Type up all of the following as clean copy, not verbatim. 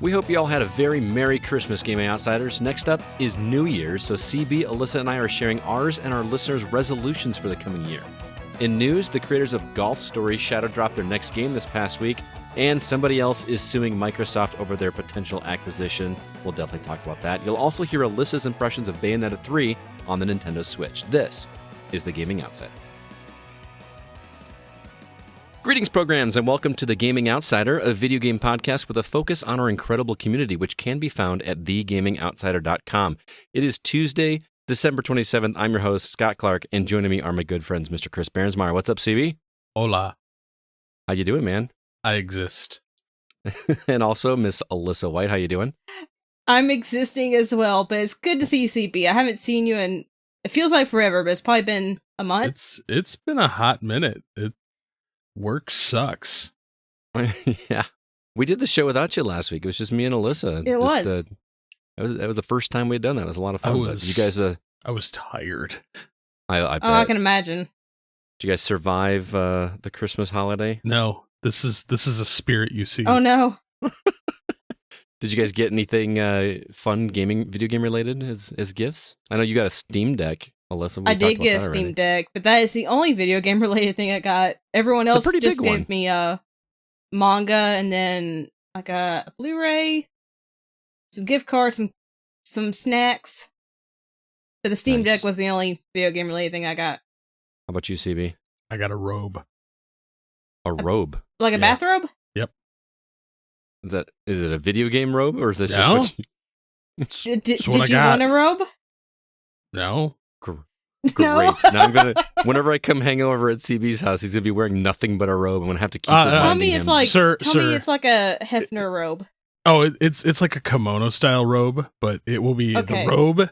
We hope you all had a very Merry Christmas, Gaming Outsiders. Next up is New Year's, so CB, Alyssa, and I are sharing ours and our listeners' resolutions for the coming year. In news, the creators of Golf Story Shadow dropped their next game this past week, and somebody else is suing Microsoft over their potential acquisition. We'll definitely talk about that. You'll also hear Alyssa's impressions of Bayonetta 3 on the Nintendo Switch. This is the Gaming Outsider. Greetings, programs, and welcome to The Gaming Outsider, a video game podcast with a focus on our incredible community, which can be found at thegamingoutsider.com. It is Tuesday, December 27th. I'm your host, Scott Clark, and joining me are my good friends, Mr. Chris Behrensmeyer. What's up, CB? Hola. How you doing, man? I exist. And also Miss Alyssa White. How you doing? I'm existing as well, but it's good to see you, CB. I haven't seen you in, it feels like forever, but it's probably been a month. It's been a hot minute. Work sucks. Yeah. We did the show without you last week. It was just me and Alyssa. It was. That was the first time we'd done that. It was a lot of fun. You guys, I was tired. I bet. Oh, I can imagine. Did you guys survive the Christmas holiday? No, this is a spirit you see. Oh, no. Did you guys get anything fun video game related as gifts? I know you got a Steam Deck, Alyssa. I did get a Steam Deck, but that is the only video game related thing I got. Everyone else just gave me manga, and then I got a Blu-ray, some gift cards, some snacks. But the Steam Deck was the only video game related thing I got. How about you, CB? I got a robe. A robe? Like a bathrobe? Yep. Is it a video game robe, or is this no. just what Did you want a robe? No. Great. No. Now I'm gonna. Whenever I come hang over at CB's house, he's gonna be wearing nothing but a robe. I'm gonna have to keep Tell me it's him. like Sir, it's like a Hefner robe. Oh, it's like a kimono style robe, but it will be the robe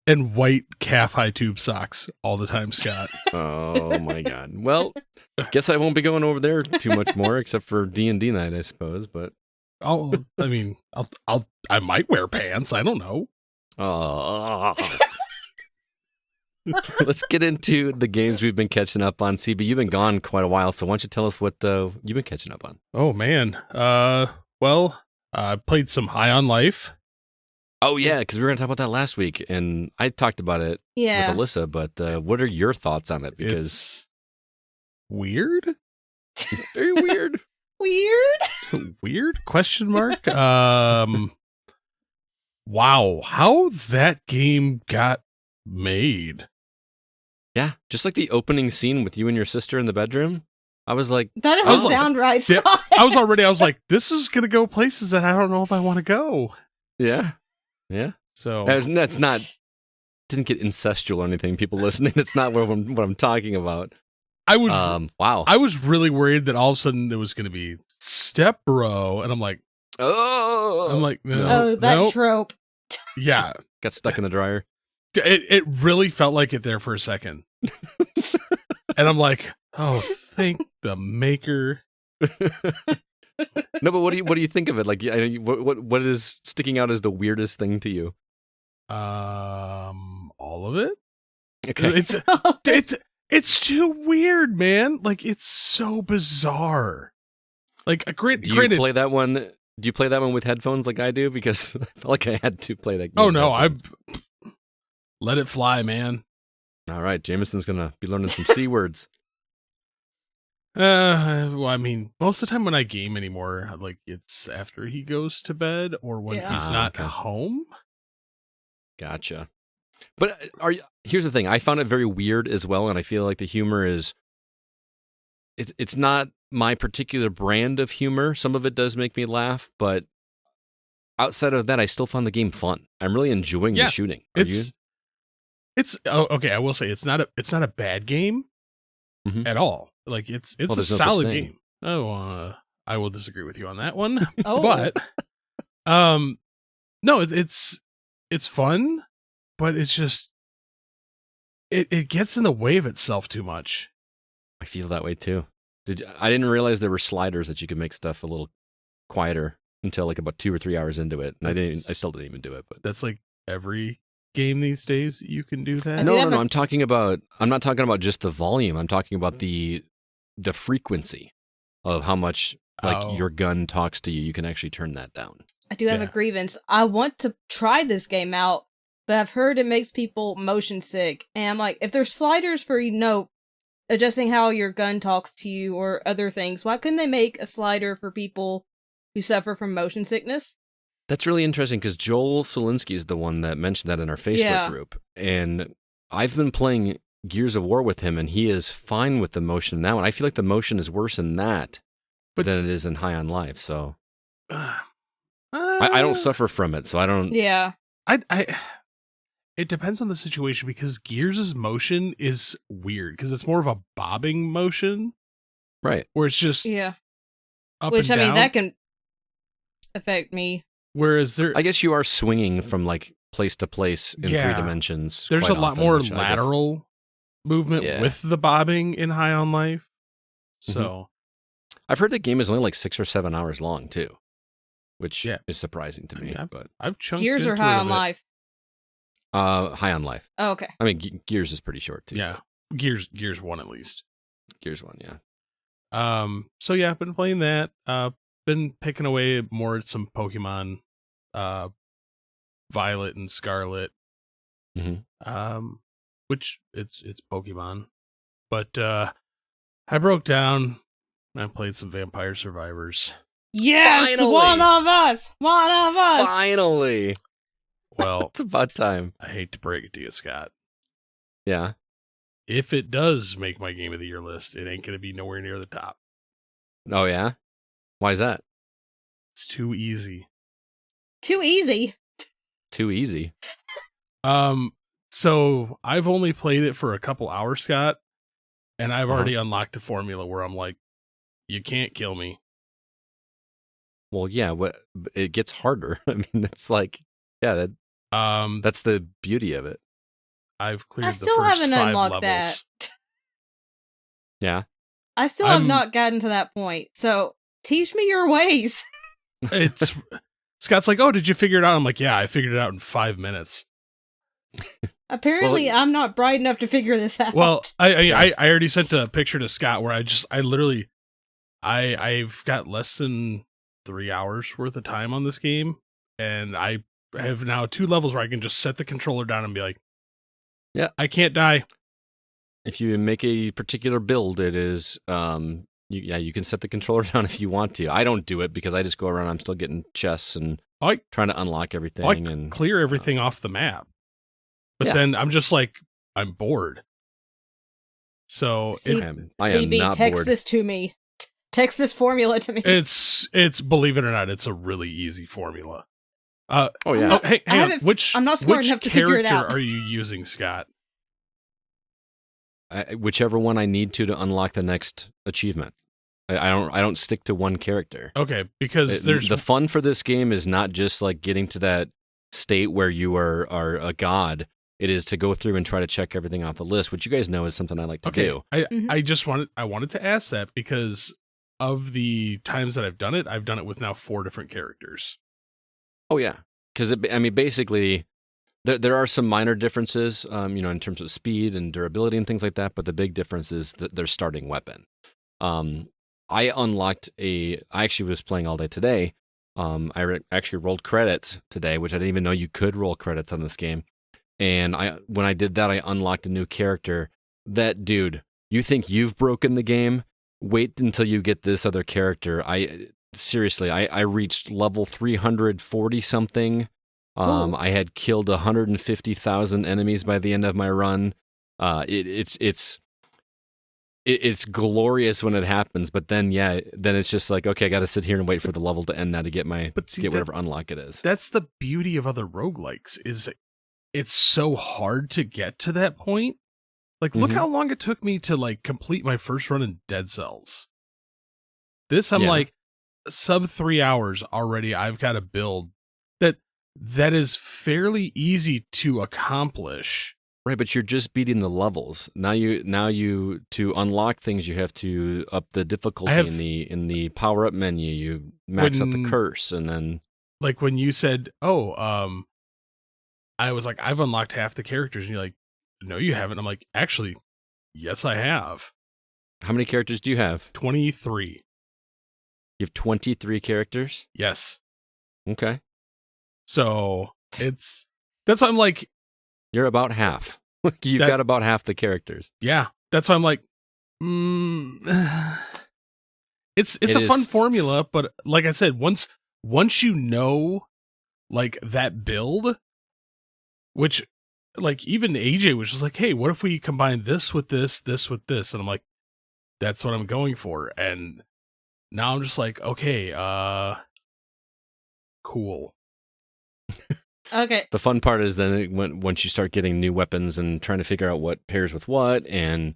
and white calf high tube socks all the time, Scott. Oh my god. Well, guess I won't be going over there too much more, except for D&D night, I suppose. But I might wear pants. I don't know. Oh. Let's get into the games we've been catching up on. CB, you've been gone quite a while, so why don't you tell us what you've been catching up on? Oh man. I played some High on Life. Oh yeah, because we were going to talk about that last week, and I talked about it with Alyssa. But what are your thoughts on it? Because it's weird. It's very weird. Weird? Question mark. Wow, how that game got made. Yeah, just like the opening scene with you and your sister in the bedroom. I was like, that doesn't sound right, Scott. Yeah, I was like, this is going to go places that I don't know if I want to go. Yeah. Yeah. So that's not, didn't get incestual or anything. People listening, that's not what I'm talking about. I was, wow. I was really worried that all of a sudden it was going to be Step Bro. And I'm like, no, trope. Yeah. Got stuck in the dryer. It really felt like it there for a second. And I'm like, oh, thank the maker. No, but what do you think of it? Like, what is sticking out as the weirdest thing to you? All of it. Okay. It's too weird, man. Like, it's so bizarre. Like, Do you play that one? Do you play that one with headphones like I do? Because I felt like I had to play that game. Oh no, let it fly, man. All right, Jameson's gonna be learning some C words. Well, I mean, most of the time when I game anymore, like it's after he goes to bed or when he's not home. Gotcha. But here's the thing: I found it very weird as well, and I feel like the humor is. It's not my particular brand of humor. Some of it does make me laugh, but outside of that, I still found the game fun. I'm really enjoying the shooting. Okay. I will say it's not a bad game at all. Like it's a solid game. Oh, I will disagree with you on that one. But no, it's fun, but it's just it gets in the way of itself too much. I feel that way too. I didn't realize there were sliders that you could make stuff a little quieter until like about 2 or 3 hours into it, and I still didn't even do it. But that's like every game these days you can do that. No. I'm not talking about just the volume. I'm talking about the frequency of how much your gun talks to you. You can actually turn that down. I do have a grievance. I want to try this game out, but I've heard it makes people motion sick. And I'm like, if there's sliders for, adjusting how your gun talks to you or other things, why couldn't they make a slider for people who suffer from motion sickness? That's really interesting because Joel Solinsky is the one that mentioned that in our Facebook group. And I've been playing Gears of War with him, and he is fine with the motion in that one. I feel like the motion is worse in that than it is in High on Life. So I don't suffer from it, so I don't... Yeah. It depends on the situation because Gears' motion is weird because it's more of a bobbing motion. Right. Where it's just up Which, and down. I mean, that can affect me. Whereas I guess you are swinging from like place to place in 3 dimensions. There's a lot more lateral movement with the bobbing in High on Life. So I've heard the game is only like 6 or 7 hours long too, which is surprising to me. But I've chunked Gears or High on Life? High on Life. Oh, okay. I mean, Gears is pretty short too. Yeah, Gears 1 at least. Gears 1, yeah. So yeah, I've been playing that. Been picking away more at some Pokemon, Violet and Scarlet. Which it's Pokemon, but I broke down. And I played some Vampire Survivors. Yes, Finally! One of us. Finally. Well, it's about time. I hate to break it to you, Scott. Yeah. If it does make my Game of the Year list, it ain't going to be nowhere near the top. Oh, yeah? Why is that? It's too easy. Too easy? Too easy. So I've only played it for a couple hours, Scott, and I've already unlocked a formula where I'm like, you can't kill me. Well, yeah, it gets harder. I mean, it's like, yeah, that's the beauty of it. I've cleared the still first haven't 5 unlocked levels. that. Yeah. I still have not gotten to that point. So teach me your ways. Scott's like, oh, did you figure it out? I'm like, yeah, I figured it out in 5 minutes. Apparently, I'm not bright enough to figure this out. Well, I already sent a picture to Scott where I've got less than 3 hours worth of time on this game, and I have now 2 levels where I can just set the controller down and be like, yeah, I can't die. If you make a particular build, it is, you can set the controller down if you want to. I don't do it because I just go around. I'm still getting chests and trying to unlock everything and clear everything off the map. But then I'm just like, I'm bored. So I am not text bored. This to me. Text this formula to me. It's believe it or not, it's a really easy formula. Oh yeah. Hang on. I'm not smart enough to figure it out. Which character are you using, Scott? Whichever one I need to unlock the next achievement. I don't stick to one character. Okay, because there's the fun for this game is not just like getting to that state where you are a god. It is to go through and try to check everything off the list, which you guys know is something I like to do. I wanted to ask that because of the times that I've done it with now 4 different characters. Oh yeah, because basically, there are some minor differences, in terms of speed and durability and things like that. But the big difference is their starting weapon. I actually was playing all day today. I actually rolled credits today, which I didn't even know you could roll credits on this game. And when I did that, I unlocked a new character. That dude, you think you've broken the game? Wait until you get this other character. I reached level 340 something. I had killed 150,000 enemies by the end of my run. It's glorious when it happens, but then it's just like, okay, I got to sit here and wait for the level to end now to get whatever unlock it is. That's the beauty of other roguelikes is it's so hard to get to that point. Like, look how long it took me to like complete my first run in Dead Cells. This, I'm like, sub 3 hours already. I've got a build that is fairly easy to accomplish. Right, but you're just beating the levels. Now you to unlock things, you have to up the difficulty in the power up menu. You max out the curse, and then like when you said, I was like, I've unlocked half the characters, and you're like, no, you haven't. I'm like, actually, yes, I have. How many characters do you have? 23. You have 23 characters? Yes. Okay. So that's why I'm like, you're about half. You've got about half the characters. Yeah, that's why I'm like, it's a fun formula, but like I said, once you know, like, that build, which, like, even AJ was just like, hey, what if we combine this with this with this? And I'm like, that's what I'm going for. And now I'm just like, okay, cool. Okay. The fun part is then once you start getting new weapons and trying to figure out what pairs with what, and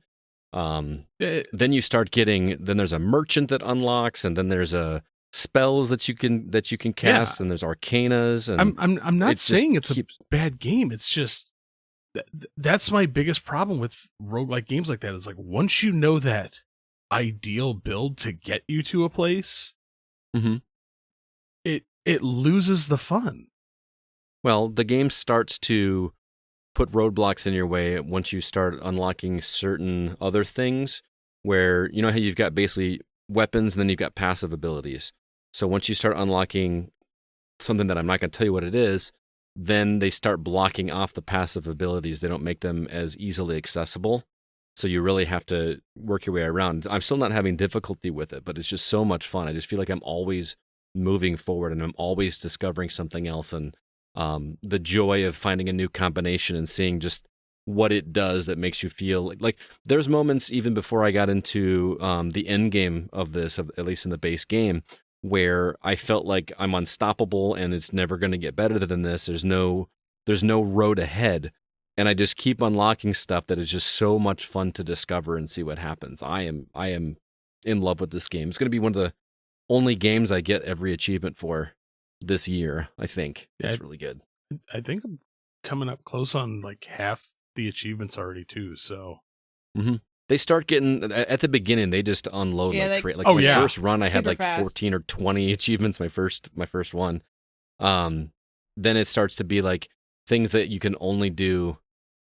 then you start getting, then there's a merchant that unlocks, and then there's spells that you can cast, and there's arcanas. And I'm not saying it's a bad game. It's just that's my biggest problem with roguelike games like that. Is like, once you know that ideal build to get you to a place, it loses the fun. Well, the game starts to put roadblocks in your way once you start unlocking certain other things, where, you know how you've got basically weapons and then you've got passive abilities. So once you start unlocking something that I'm not going to tell you what it is, then they start blocking off the passive abilities. They don't make them as easily accessible. So you really have to work your way around. I'm still not having difficulty with it, but it's just so much fun. I just feel like I'm always moving forward and I'm always discovering something else. And the joy of finding a new combination and seeing just what it does that makes you feel like there's moments even before I got into the end game of this, at least in the base game, where I felt like I'm unstoppable and it's never going to get better than this. There's no road ahead. And I just keep unlocking stuff that is just so much fun to discover and see what happens. I am in love with this game. It's going to be one of the only games I get every achievement for this year, I think. Yeah, it's really good. I think I'm coming up close on like half the achievements already too, so. They start getting, at the beginning, they just unload first run, I had like fast. 14 or 20 achievements, my first one. Then it starts to be like things that you can only do.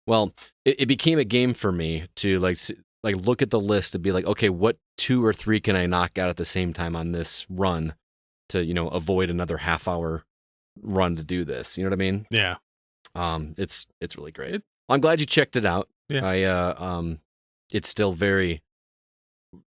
Well, it became a game for me to like look at the list and be like, okay, what 2 or 3 can I knock out at the same time on this run to, you know, avoid another half-hour run to do this. You know what I mean? Yeah. It's really great. I'm glad you checked it out. Yeah. It's still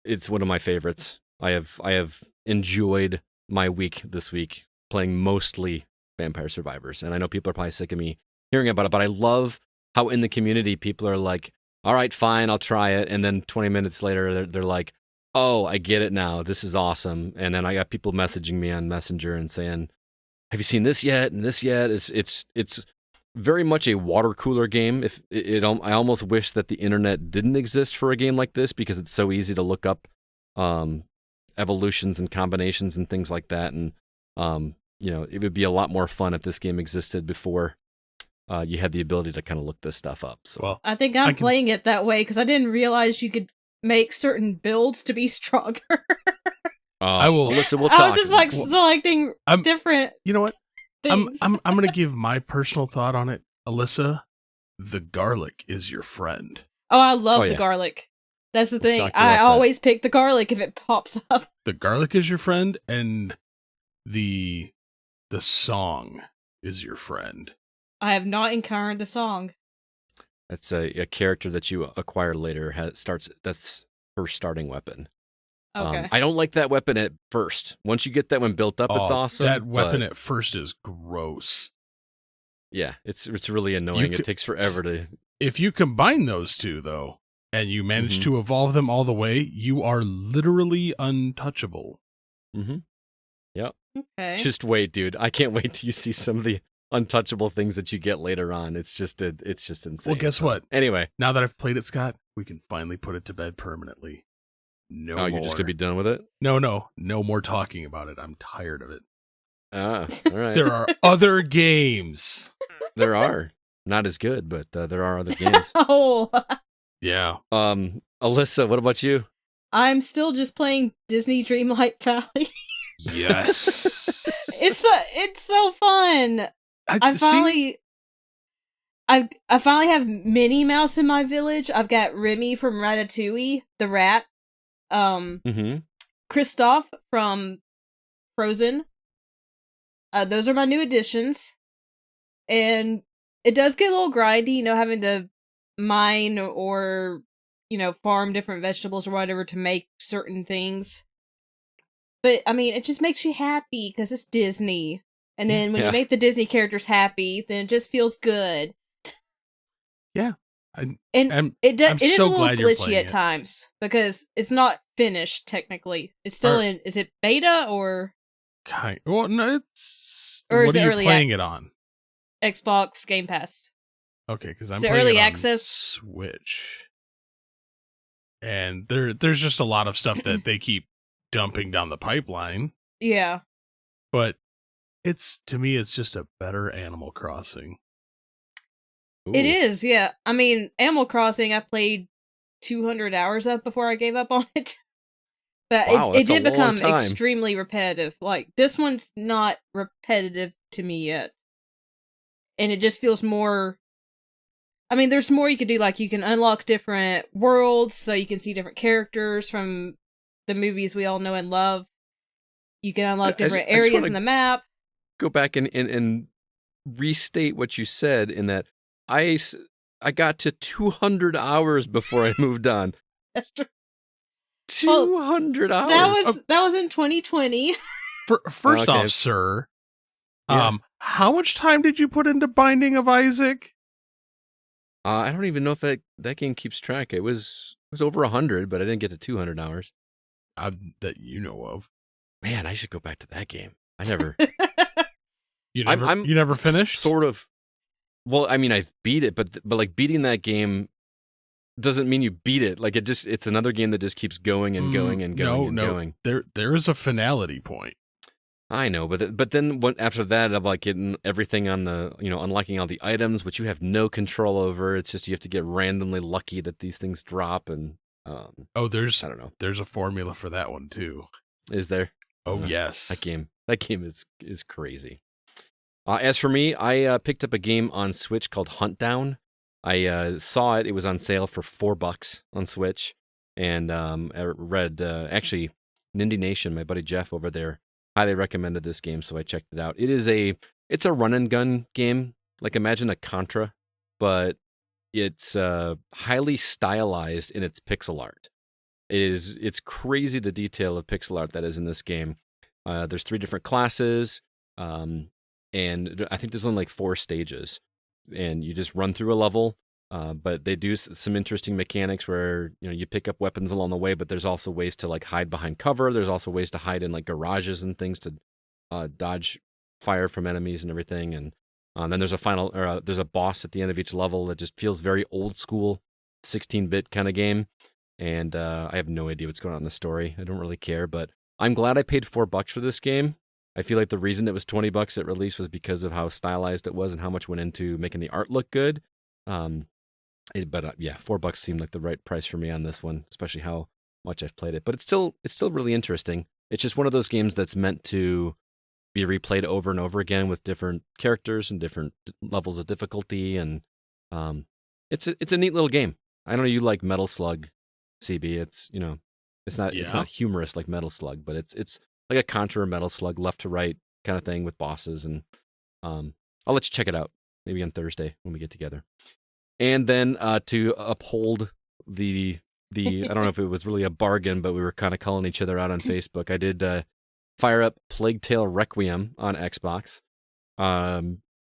it's one of my favorites. I have enjoyed my week this week playing mostly Vampire Survivors, and I know people are probably sick of me hearing about it, but I love how in the community people are like, all right, fine, I'll try it, and then 20 minutes later they're like, oh, I get it now. This is awesome. And then I got people messaging me on Messenger and saying, have you seen this yet? And this yet? It's very much a water cooler game. I almost wish that the internet didn't exist for a game like this, because it's so easy to look up evolutions and combinations and things like that. And you know, it would be a lot more fun if this game existed before you had the ability to kind of look this stuff up. So, well, I think I'm playing it that way because I didn't realize you could make certain builds to be stronger. I will. Alyssa, we'll talk. I was just like selecting different. You know what? Things. I'm gonna give my personal thought on it, Alyssa. The garlic is your friend. Oh, I love the garlic. That's the thing. I always pick the garlic if it pops up. The garlic is your friend, and the song is your friend. I have not encountered the song. That's a character that you acquire later. That's her starting weapon. Okay. I don't like that weapon at first. Once you get that one built up, it's awesome. That weapon at first is gross. Yeah, it's really annoying. It takes forever to. If you combine those two, though, and you manage to evolve them all the way, you are literally untouchable. Yeah. Okay. Just wait, dude. I can't wait till you see some of the untouchable things that you get later on. It's just insane. Well, guess what? Anyway, now that I've played it, Scott, we can finally put it to bed permanently. No more. You're just gonna be done with it? No more talking about it. I'm tired of it. All right. There are other games. There are. Not as good, but there are other games. Oh. Yeah. Alyssa, what about you? I'm still just playing Disney Dreamlight Valley. Yes. It's so fun. I finally have Minnie Mouse in my village. I've got Remy from Ratatouille, the rat. Kristoff from Frozen. Those are my new additions. And it does get a little grindy, having to mine or, farm different vegetables or whatever to make certain things. But, I mean, it just makes you happy because it's Disney. And then when you make the Disney characters happy, then it just feels good. Yeah. It is a little glitchy at times because it's not finished technically. It's still in. Is it beta or? Well, no. It's. Or what is are it you playing it on? Xbox Game Pass. Okay, because I'm playing early it on access? Switch, and there's just a lot of stuff that they keep dumping down the pipeline. Yeah, but to me, it's just a better Animal Crossing. Ooh. It is, yeah. I mean, Animal Crossing, I played 200 hours of before I gave up on it. But wow, it did become time. Extremely repetitive. Like, this one's not repetitive to me yet. And it just feels more... I mean, there's more you can do. Like, you can unlock different worlds, so you can see different characters from the movies we all know and love. You can unlock different areas in the map. Go back and restate what you said in that I got to 200 hours before I moved on. 200 hours. That was in 2020. First off, sir, how much time did you put into Binding of Isaac? I don't even know if that game keeps track. It was over 100, but I didn't get to 200 hours. That you know of. Man, I should go back to that game. I never. You never finished? Sort of. Well, I mean, I've beat it, but like beating that game doesn't mean you beat it. Like it's another game that just keeps going and going and going going. There is a finality point. I know, but then after that, I'm like getting everything on the, unlocking all the items, which you have no control over. It's just you have to get randomly lucky that these things drop. And I don't know. There's a formula for that one too. Is there? Oh yes, that game is crazy. As for me, I picked up a game on Switch called Hunt Down. I saw it. It was on sale for $4 on Switch. And I read, actually, Nindy Nation, my buddy Jeff over there, highly recommended this game, so I checked it out. It's a run and gun game. Like, imagine a Contra, but it's highly stylized in its pixel art. It's crazy the detail of pixel art that is in this game. There's 3 different classes. And I think there's only like 4 stages, and you just run through a level. But they do some interesting mechanics where you pick up weapons along the way, but there's also ways to like hide behind cover. There's also ways to hide in like garages and things to dodge fire from enemies and everything. And then there's there's a boss at the end of each level that just feels very old school, 16-bit kind of game. And I have no idea what's going on in the story. I don't really care, but I'm glad I paid $4 for this game. I feel like the reason it was $20 at release was because of how stylized it was and how much went into making the art look good. But $4 seemed like the right price for me on this one, especially how much I've played it. But it's still really interesting. It's just one of those games that's meant to be replayed over and over again with different characters and different levels of difficulty, and it's a neat little game. I know you like Metal Slug, CB. It's it's not humorous like Metal Slug, but it's like a Contra or Metal Slug, left to right kind of thing with bosses. And I'll let you check it out maybe on Thursday when we get together. And then to uphold the I don't know if it was really a bargain, but we were kind of calling each other out on Facebook. I did fire up Plague Tale Requiem on Xbox.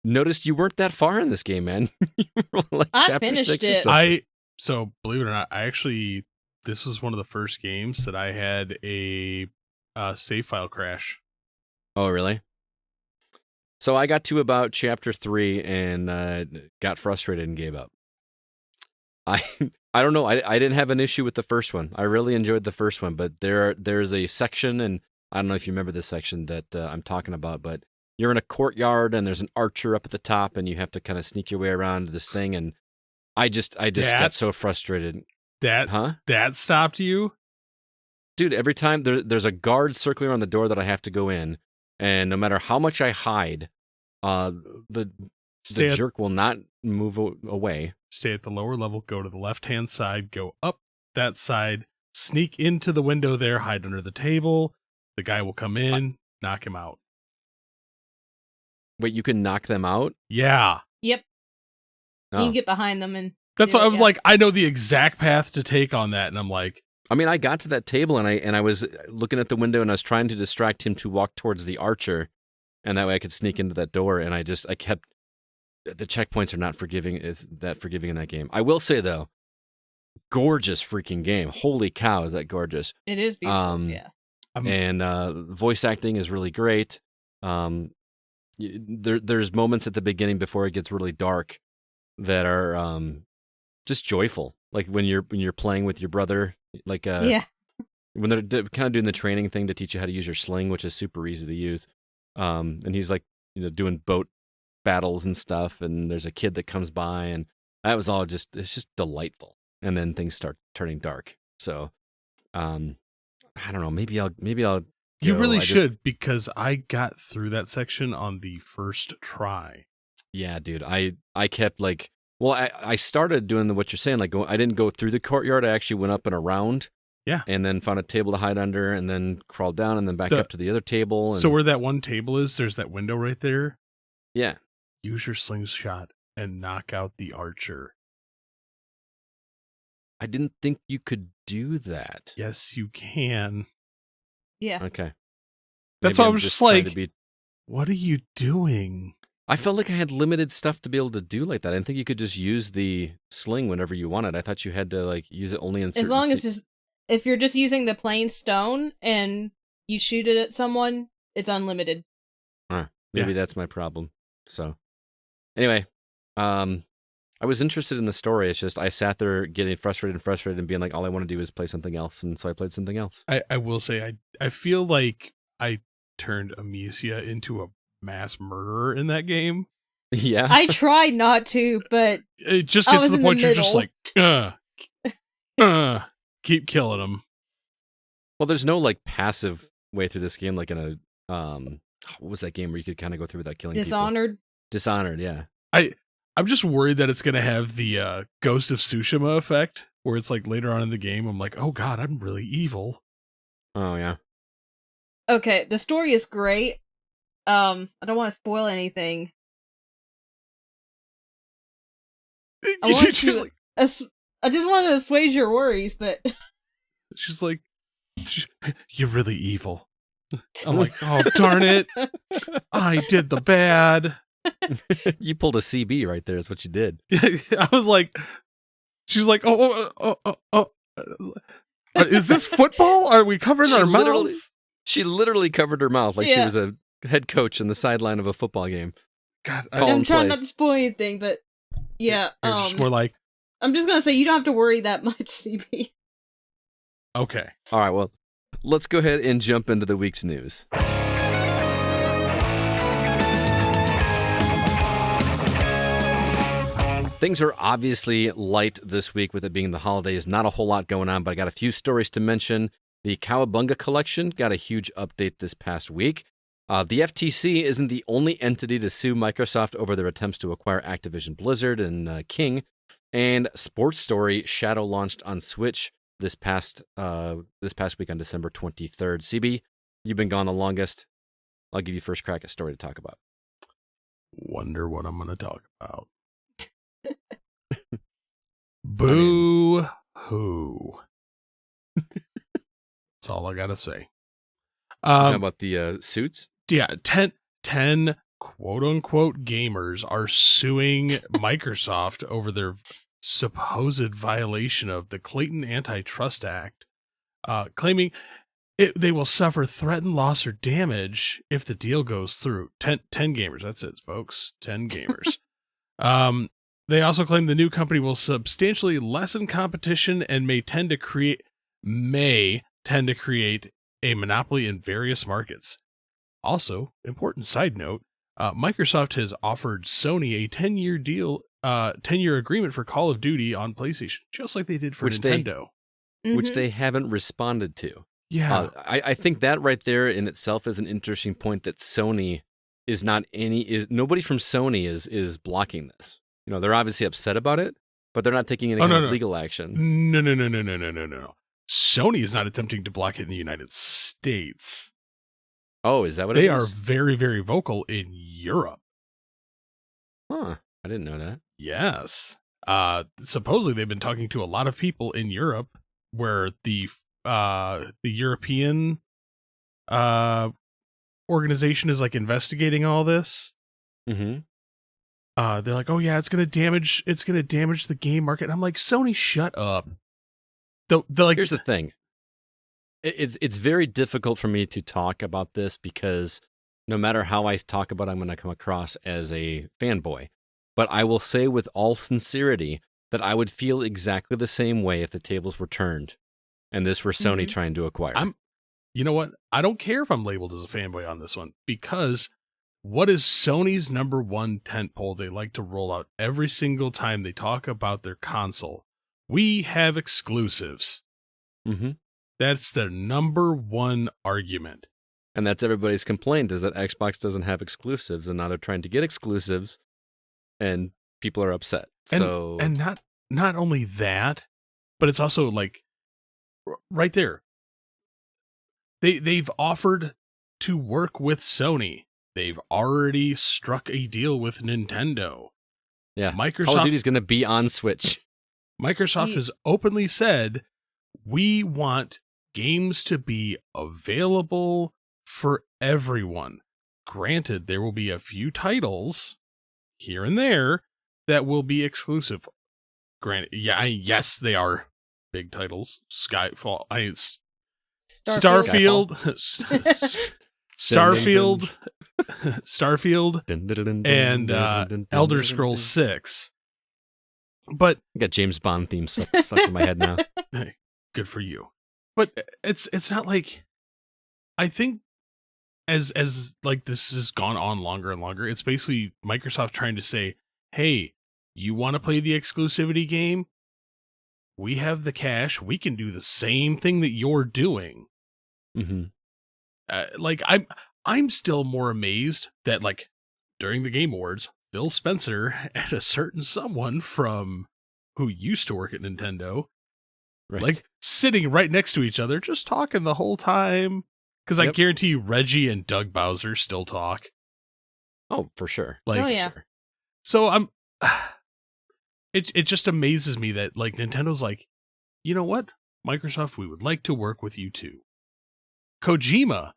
Noticed you weren't that far in this game, man. You were like I finished 6 it. or something. So believe it or not, this was one of the first games that I had a save file crash. Oh, really? So I got to about chapter 3 and got frustrated and gave up. I don't know. I didn't have an issue with the first one. I really enjoyed the first one, but there's a section, and I don't know if you remember this section that I'm talking about, but you're in a courtyard and there's an archer up at the top, and you have to kind of sneak your way around this thing, and I just got so frustrated. That stopped you? Dude, every time there's a guard circling around the door that I have to go in, and no matter how much I hide, the jerk will not move away. Stay at the lower level, go to the left-hand side, go up that side, sneak into the window there, hide under the table. The guy will come in, knock him out. Wait, you can knock them out? Yeah. Yep. Oh. You can get behind them and. That's why I was like, I know the exact path to take on that, and I'm like, I mean, I got to that table and I was looking at the window and I was trying to distract him to walk towards the archer, and that way I could sneak into that door. And I kept the checkpoints are not forgiving. Is that forgiving in that game? I will say though, gorgeous freaking game. Holy cow, is that gorgeous? It is beautiful. Yeah. And voice acting is really great. There's moments at the beginning before it gets really dark that are just joyful, like when you're playing with your brother, like when they're kind of doing the training thing to teach you how to use your sling, which is super easy to use. And he's like, doing boat battles and stuff, and there's a kid that comes by, and that was all it's just delightful. And then things start turning dark. So, I don't know. Maybe I'll. You really should, because I got through that section on the first try. Yeah, dude. I kept like. Well, I started doing what you're saying. Like, I didn't go through the courtyard. I actually went up and around. Yeah. And then found a table to hide under, and then crawled down, and then back up to the other table. And... So where that one table is, there's that window right there. Yeah. Use your slingshot and knock out the archer. I didn't think you could do that. Yes, you can. Yeah. Okay. That's why I was just like, what are you doing? I felt like I had limited stuff to be able to do like that. I didn't think you could just use the sling whenever you wanted. I thought you had to like use it only in certain... As long as if you're just using the plain stone and you shoot it at someone, it's unlimited. Maybe that's my problem. So, anyway, I was interested in the story. It's just I sat there getting frustrated and being like, all I want to do is play something else, and so I played something else. I will say, I feel like I turned Amicia into a mass murderer in that game. Yeah. I tried not to, but it just gets to the point you're just like, keep killing them. Well, there's no like passive way through this game, like in a what was that game where you could kind of go through without killing Dishonored? people? Dishonored, yeah. I'm just worried that it's gonna have the Ghost of Tsushima effect, where it's like later on in the game, I'm like, oh god, I'm really evil. Oh yeah. Okay, the story is great. I don't want to spoil anything. I just want to assuage your worries, but she's like, you're really evil. I'm like, oh darn it, I did the bad. You pulled a CB right there. Is what you did. I was like, she's like, oh. Is this football? Are we covering our mouths? She literally covered her mouth like she was a head coach in the sideline of a football game. God, I'm trying not to spoil anything, but yeah, you're just more like, I'm just gonna say you don't have to worry that much, CB. Okay. All right. Well, let's go ahead and jump into the week's news. Things are obviously light this week with it being the holidays. Not a whole lot going on, but I got a few stories to mention. The Cowabunga collection got a huge update this past week. The FTC isn't the only entity to sue Microsoft over their attempts to acquire Activision Blizzard and King. And Sports Story Shadow launched on Switch this past week on December 23rd. CB, you've been gone the longest. I'll give you first crack at story to talk about. Wonder what I'm going to talk about. Boo hoo. That's all I gotta say. How about the suits? Yeah, 10 quote-unquote gamers are suing Microsoft over their supposed violation of the Clayton Antitrust Act, claiming they will suffer threatened loss or damage if the deal goes through. 10 gamers, that's it, folks. 10 gamers. They also claim the new company will substantially lessen competition and may tend to create a monopoly in various markets. Also, important side note, Microsoft has offered Sony a 10-year deal, 10-year agreement for Call of Duty on PlayStation, just like they did for Nintendo. Which they haven't responded to. Yeah. I think that right there in itself is an interesting point, that Sony is nobody from Sony is blocking this. You know, they're obviously upset about it, but they're not taking any kind of legal action. No. Sony is not attempting to block it in the United States. Oh, is that what it is? They are very, very vocal in Europe. Huh. I didn't know that. Yes. Supposedly they've been talking to a lot of people in Europe where the European organization is like investigating all this. Mm-hmm. They're like, oh yeah, it's gonna damage the game market. And I'm like, Sony, shut up. Here's the thing. It's very difficult for me to talk about this because no matter how I talk about it, I'm going to come across as a fanboy. But I will say with all sincerity that I would feel exactly the same way if the tables were turned and this were Sony trying to acquire. You know what? I don't care if I'm labeled as a fanboy on this one, because what is Sony's number one tentpole they like to roll out every single time they talk about their console? We have exclusives. Mm-hmm. That's their number one argument. And that's everybody's complaint, is that Xbox doesn't have exclusives, and now they're trying to get exclusives, and people are upset. And not only that, but it's also like right there. They've offered to work with Sony. They've already struck a deal with Nintendo. Yeah, Microsoft, Call of Duty's going to be on Switch. Microsoft has openly said, we want games to be available for everyone. Granted, there will be a few titles here and there that will be exclusive. Granted, yes, they are big titles. Skyfall, Starfield, and Elder Scrolls 6. But I got James Bond theme stuck in my head now. Hey, good for you. But it's not like, I think as like this has gone on longer and longer, it's basically Microsoft trying to say, hey, you want to play the exclusivity game? We have the cash. We can do the same thing that you're doing. Mm-hmm. Like I'm still more amazed that like during the Game Awards, Phil Spencer and a certain someone from who used to work at Nintendo, right, like sitting right next to each other, just talking the whole time. Because I guarantee you, Reggie and Doug Bowser still talk. Oh, for sure. Like, yeah. Sure. So I'm. It just amazes me that like Nintendo's like, you know what, Microsoft, we would like to work with you too. Kojima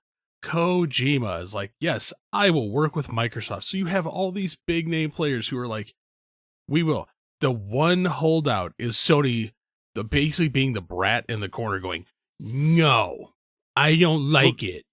is like, yes, I will work with Microsoft. So you have all these big name players who are like, we will. The one holdout is Sony, basically being the brat in the corner going, no, I don't like it.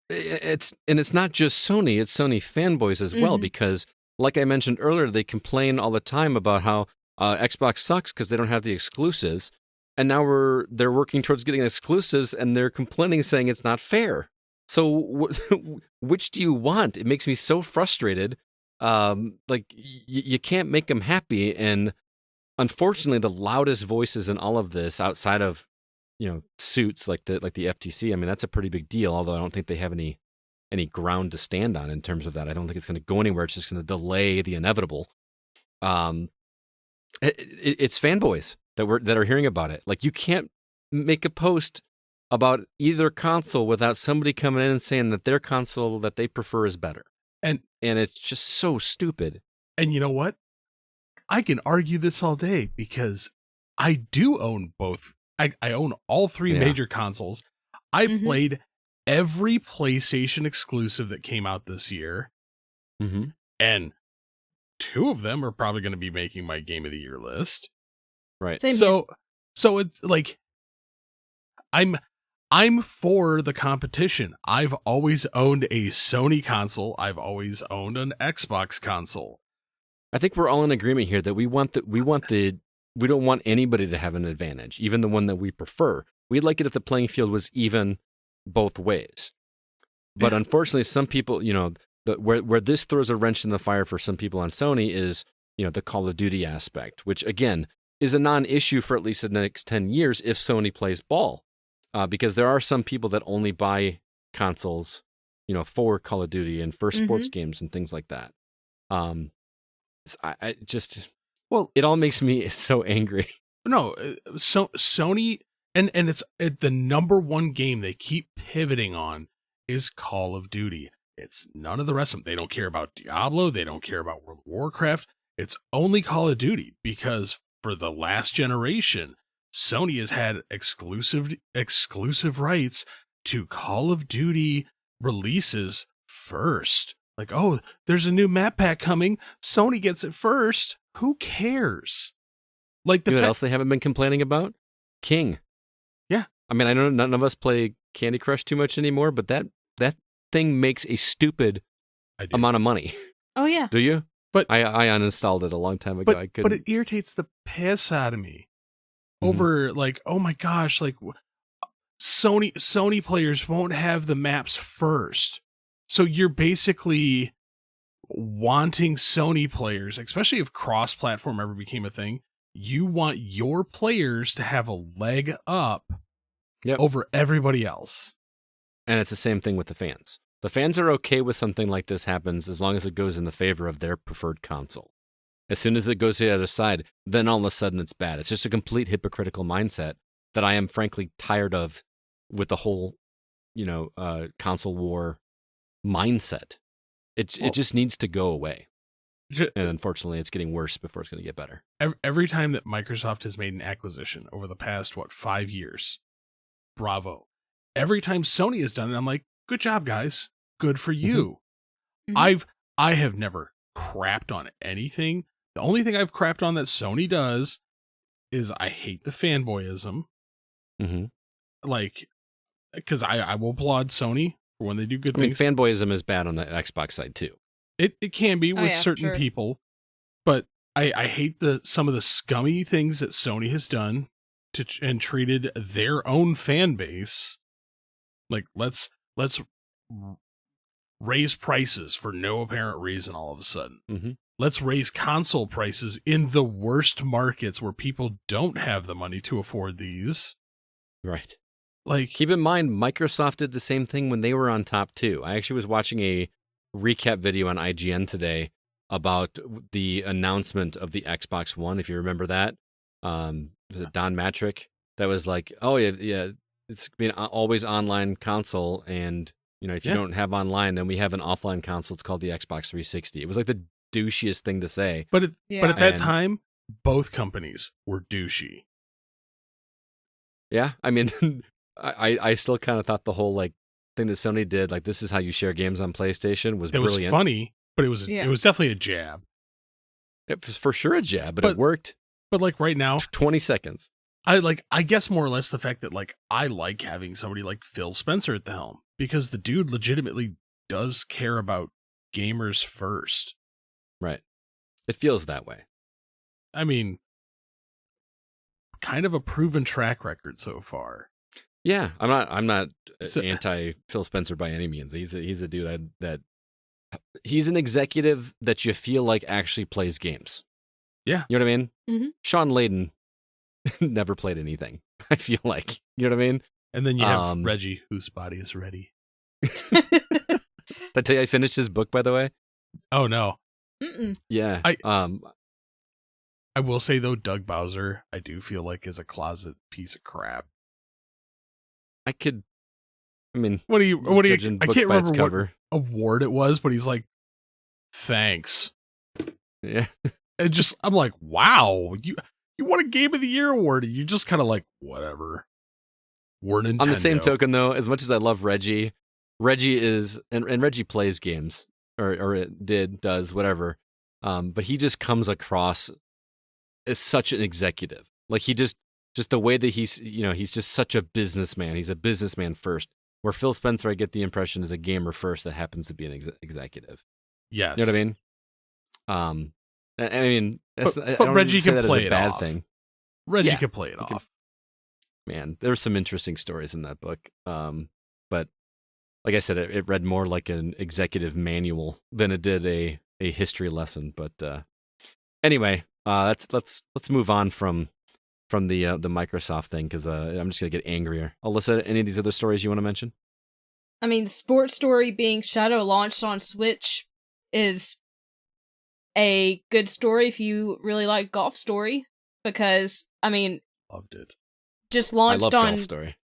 It's not just Sony, it's Sony fanboys as well, because like I mentioned earlier, they complain all the time about how Xbox sucks because they don't have the exclusives. And now they're working towards getting exclusives, and they're complaining, saying it's not fair. So which do you want? It makes me so frustrated. Like you can't make them happy. And unfortunately, the loudest voices in all of this, outside of suits like the FTC, I mean, that's a pretty big deal. Although I don't think they have any ground to stand on in terms of that. I don't think it's going to go anywhere. It's just going to delay the inevitable. It's fanboys that are hearing about it. Like, you can't make a post about either console without somebody coming in and saying that their console that they prefer is better. And it's just so stupid. And you know what? I can argue this all day because I do own both. I own all three major consoles. I played every PlayStation exclusive that came out this year. And 2 of them are probably going to be making my Game of the Year list. Right. So it's like I'm for the competition. I've always owned a Sony console. I've always owned an Xbox console. I think we're all in agreement here that we don't want anybody to have an advantage, even the one that we prefer. We'd like it if the playing field was even both ways. But unfortunately, some people, where this throws a wrench in the fire for some people on Sony is, the Call of Duty aspect, which again is a non-issue for at least the next 10 years if Sony plays ball. Because there are some people that only buy consoles, for Call of Duty and for sports games and things like that. It all makes me so angry. No, so Sony, and it's the number one game they keep pivoting on is Call of Duty. It's none of the rest of them. They don't care about Diablo. They don't care about World of Warcraft. It's only Call of Duty, because for the last generation, Sony has had exclusive rights to Call of Duty releases first. Like, oh, there's a new map pack coming. Sony gets it first. Who cares? Like, you know what else they haven't been complaining about? King. Yeah. I mean, I know none of us play Candy Crush too much anymore, but that thing makes a stupid amount of money. Oh, yeah. Do you? But I uninstalled it a long time ago. But it irritates the piss out of me over, like, oh my gosh, like, Sony players won't have the maps first. So you're basically wanting Sony players, especially if cross-platform ever became a thing, you want your players to have a leg up over everybody else. And it's the same thing with the fans. The fans are okay with something like this happens as long as it goes in the favor of their preferred console. As soon as it goes to the other side, then all of a sudden it's bad. It's just a complete hypocritical mindset that I am frankly tired of with the whole, console war mindset. It just needs to go away. And unfortunately, it's getting worse before it's going to get better. Every time that Microsoft has made an acquisition over the past, 5 years, bravo. Every time Sony has done it, I'm like, good job, guys. Good for you. Mm-hmm. I have never crapped on anything. The only thing I've crapped on that Sony does is I hate the fanboyism. Mm-hmm. Like, because I will applaud Sony for when they do good things. Fanboyism is bad on the Xbox side, too. It can be with certain people, but I hate some of the scummy things that Sony has done and treated their own fan base. Like, let's raise prices for no apparent reason all of a sudden. Mm-hmm. Let's raise console prices in the worst markets where people don't have the money to afford these. Right. Like, keep in mind, Microsoft did the same thing when they were on top, too. I actually was watching a recap video on IGN today about the announcement of the Xbox One, if you remember that. Was it Don Matrick? That was like, oh, yeah, it's been always online console, and if you don't have online, then we have an offline console. It's called the Xbox 360. It was like the douchiest thing to say. But at that time, both companies were douchey. Yeah, I mean, I still kind of thought the whole thing that Sony did, like, this is how you share games on PlayStation, was brilliant. It was funny, but it was definitely a jab. It was for sure a jab, but it worked. But like right now, 20 seconds. I guess more or less the fact that I like having somebody like Phil Spencer at the helm, because the dude legitimately does care about gamers first. Right. It feels that way. I mean, kind of a proven track record so far. Yeah, I'm not anti Phil Spencer by any means. He's a dude that he's an executive that you feel like actually plays games. Yeah. You know what I mean? Mm-hmm. Sean Layden never played anything, I feel like. You know what I mean? And then you have Reggie, whose body is ready. Did I tell you I finished his book, by the way? Oh, no. Mm-mm. Yeah. I will say, though, Doug Bowser, I do feel like is a closet piece of crap. I mean, what do you, I can't remember cover. What award it was, but he's like, thanks. Yeah. And just, I'm like, wow, you won a Game of the Year award, and you just kind of like, whatever. We're Nintendo. On the same token, though, as much as I love Reggie is, and Reggie plays games, or it does, whatever, but he just comes across as such an executive. Like, he just the way that he's just such a businessman. He's a businessman first. Where Phil Spencer, I get the impression, is a gamer first that happens to be an executive. Yes. You know what I mean? I mean, but I don't Reggie say can that play as a bad thing. Reggie can play it off. Man, there's some interesting stories in that book. But like I said, it read more like an executive manual than it did a history lesson. But anyway, let's move on from the Microsoft thing, because I'm just gonna get angrier. Alyssa, any of these other stories you want to mention? I mean, Sports Story being Shadow launched on Switch is a good story if you really like Golf Story, because I mean, loved it. Just launched I love on Golf Story.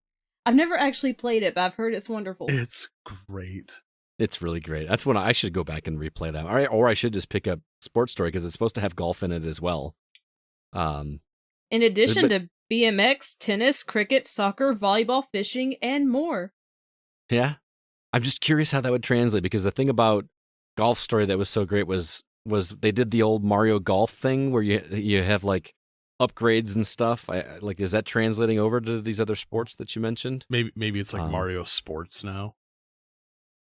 I've never actually played it, but I've heard it's wonderful. It's great. It's really great. That's when I should go back and replay that. All right, or I should just pick up Sports Story because it's supposed to have golf in it as well. In addition to BMX, tennis, cricket, soccer, volleyball, fishing, and more. Yeah. I'm just curious how that would translate, because the thing about Golf Story that was so great was they did the old Mario Golf thing where you have like upgrades and stuff. Is that translating over to these other sports that you mentioned? Maybe it's like Mario Sports now.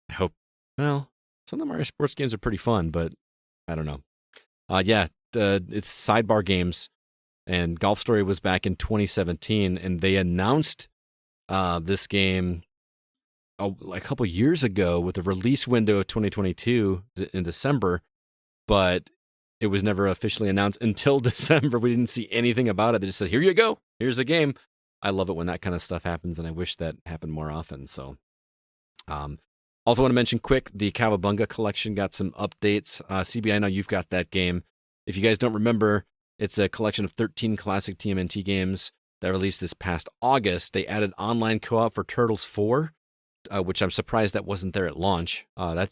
I hope. Well, some of the Mario Sports games are pretty fun, but I don't know. It's Sidebar Games, and Golf Story was back in 2017, and they announced this game a couple years ago with a release window of 2022 in December, but it was never officially announced until December. We didn't see anything about it. They just said, here you go. Here's a game. I love it when that kind of stuff happens, and I wish that happened more often. So, also want to mention quick, the Cowabunga collection got some updates. CB, I know you've got that game. If you guys don't remember, it's a collection of 13 classic TMNT games that released this past August. They added online co-op for Turtles 4, which I'm surprised that wasn't there at launch. I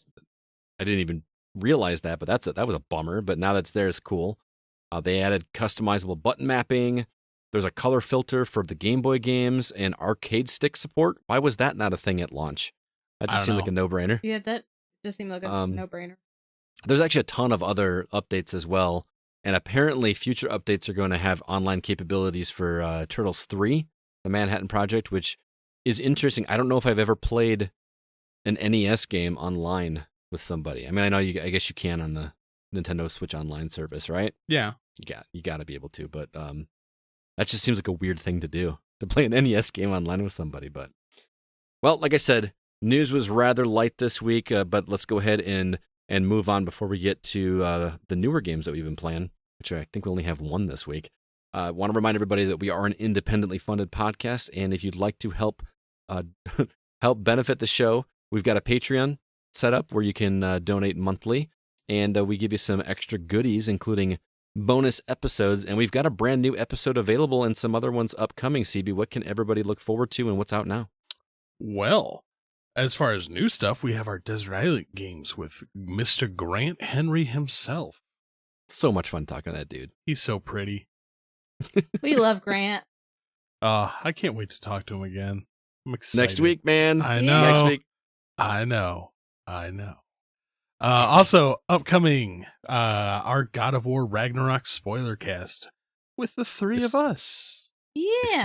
didn't even realize that, but that was a bummer. But now that's there, it's cool. They added customizable button mapping. There's a color filter for the Game Boy games and arcade stick support. Why was that not a thing at launch? That just seemed like a no-brainer. Yeah, that just seemed like a no-brainer. There's actually a ton of other updates as well. And apparently future updates are going to have online capabilities for Turtles 3, the Manhattan Project, which is interesting. I don't know if I've ever played an NES game online with somebody. I mean, I guess you can on the Nintendo Switch Online service, right? Yeah. You got to be able to, but that just seems like a weird thing to do, to play an NES game online with somebody. But, well, like I said, news was rather light this week, but let's go ahead and move on before we get to the newer games that we've been playing, which I think we only have one this week. I want to remind everybody that we are an independently funded podcast, and if you'd like to help benefit the show, we've got a Patreon set up where you can donate monthly, and we give you some extra goodies, including bonus episodes, and we've got a brand new episode available and some other ones upcoming. CB, what can everybody look forward to, and what's out now? Well, as far as new stuff, we have our Desert Island games with Mr. Grant Henry himself. So much fun talking to that dude. He's so pretty. We love Grant. I can't wait to talk to him again. I'm excited. Next week, man. I know. Next week. I know. Also, upcoming, our God of War Ragnarok spoiler cast with the three of us. Yeah.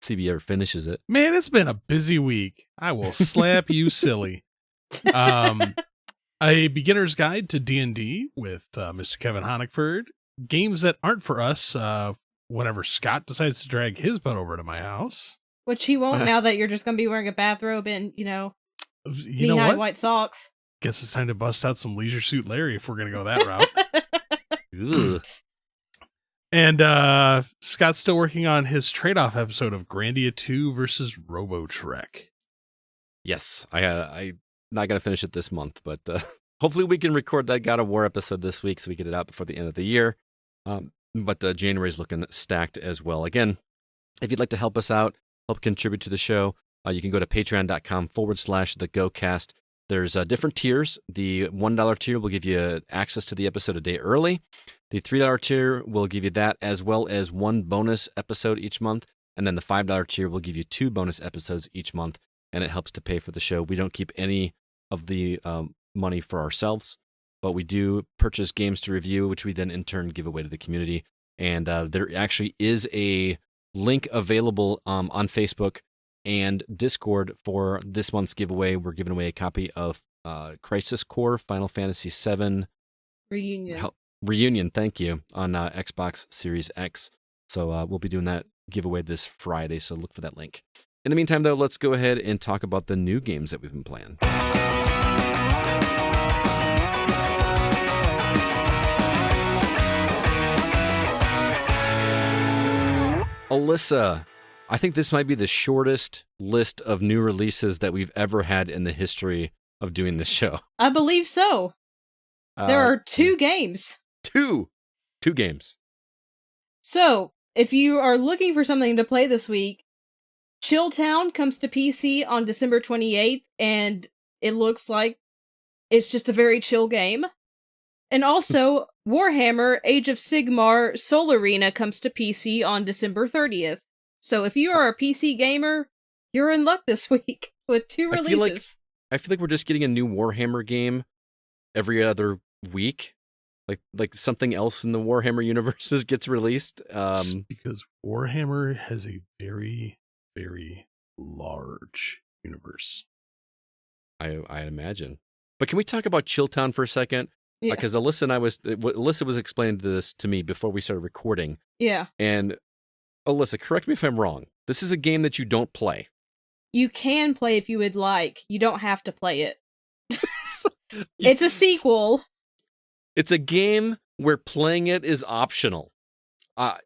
CB ever finishes it. Man, it's been a busy week. I will slap you silly. A beginner's guide to D&D with Mr. Kevin Honigford. Games that aren't for us whenever Scott decides to drag his butt over to my house. Which he won't now that you're just going to be wearing a bathrobe and, knee-high white socks. Guess it's time to bust out some Leisure Suit Larry if we're going to go that route. Ugh. And Scott's still working on his trade-off episode of Grandia 2 versus Robo-Trek. Yes, I'm not going to finish it this month, but hopefully we can record that God of War episode this week so we get it out before the end of the year. But January's looking stacked as well. Again, if you'd like to help us out, help contribute to the show, you can go to patreon.com/thegocast. There's different tiers. The $1 tier will give you access to the episode a day early. The $3 tier will give you that as well as one bonus episode each month. And then the $5 tier will give you 2 bonus episodes each month. And it helps to pay for the show. We don't keep any of the money for ourselves, but we do purchase games to review, which we then in turn give away to the community. And there actually is a link available on Facebook and Discord for this month's giveaway. We're giving away a copy of Crisis Core Final Fantasy VII Reunion, thank you, on Xbox Series X. So we'll be doing that giveaway this Friday, so look for that link. In the meantime, though, let's go ahead and talk about the new games that we've been playing. Alyssa, I think this might be the shortest list of new releases that we've ever had in the history of doing this show. I believe so. There are 2 games. Two games. So, if you are looking for something to play this week, Chilltown comes to PC on December 28th, and it looks like it's just a very chill game. And also, Warhammer Age of Sigmar Soul Arena comes to PC on December 30th. So if you are a PC gamer, you're in luck this week with 2 releases. I feel like we're just getting a new Warhammer game every other week. Like something else in the Warhammer universes gets released. Because Warhammer has a very, very large universe. I imagine. But can we talk about Chilltown for a second? Yeah. Because Alyssa was explaining this to me before we started recording. Yeah. And Alyssa, correct me if I'm wrong. This is a game that you don't play. You can play if you would like. You don't have to play it. It's a sequel. It's a game where playing it is optional. I'm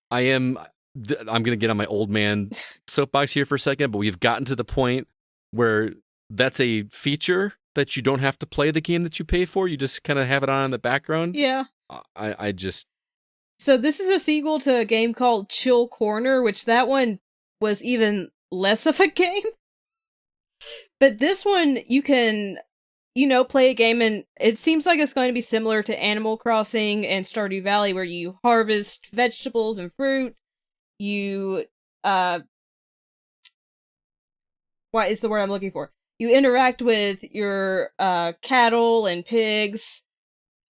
going to get on my old man soapbox here for a second, but we've gotten to the point where that's a feature that you don't have to play the game that you pay for. You just kind of have it on in the background. Yeah. I just... So this is a sequel to a game called Chill Corner, which that one was even less of a game. But this one, you can... play a game, and it seems like it's going to be similar to Animal Crossing and Stardew Valley, where you harvest vegetables and fruit. You, what is the word I'm looking for? You interact with your, cattle and pigs.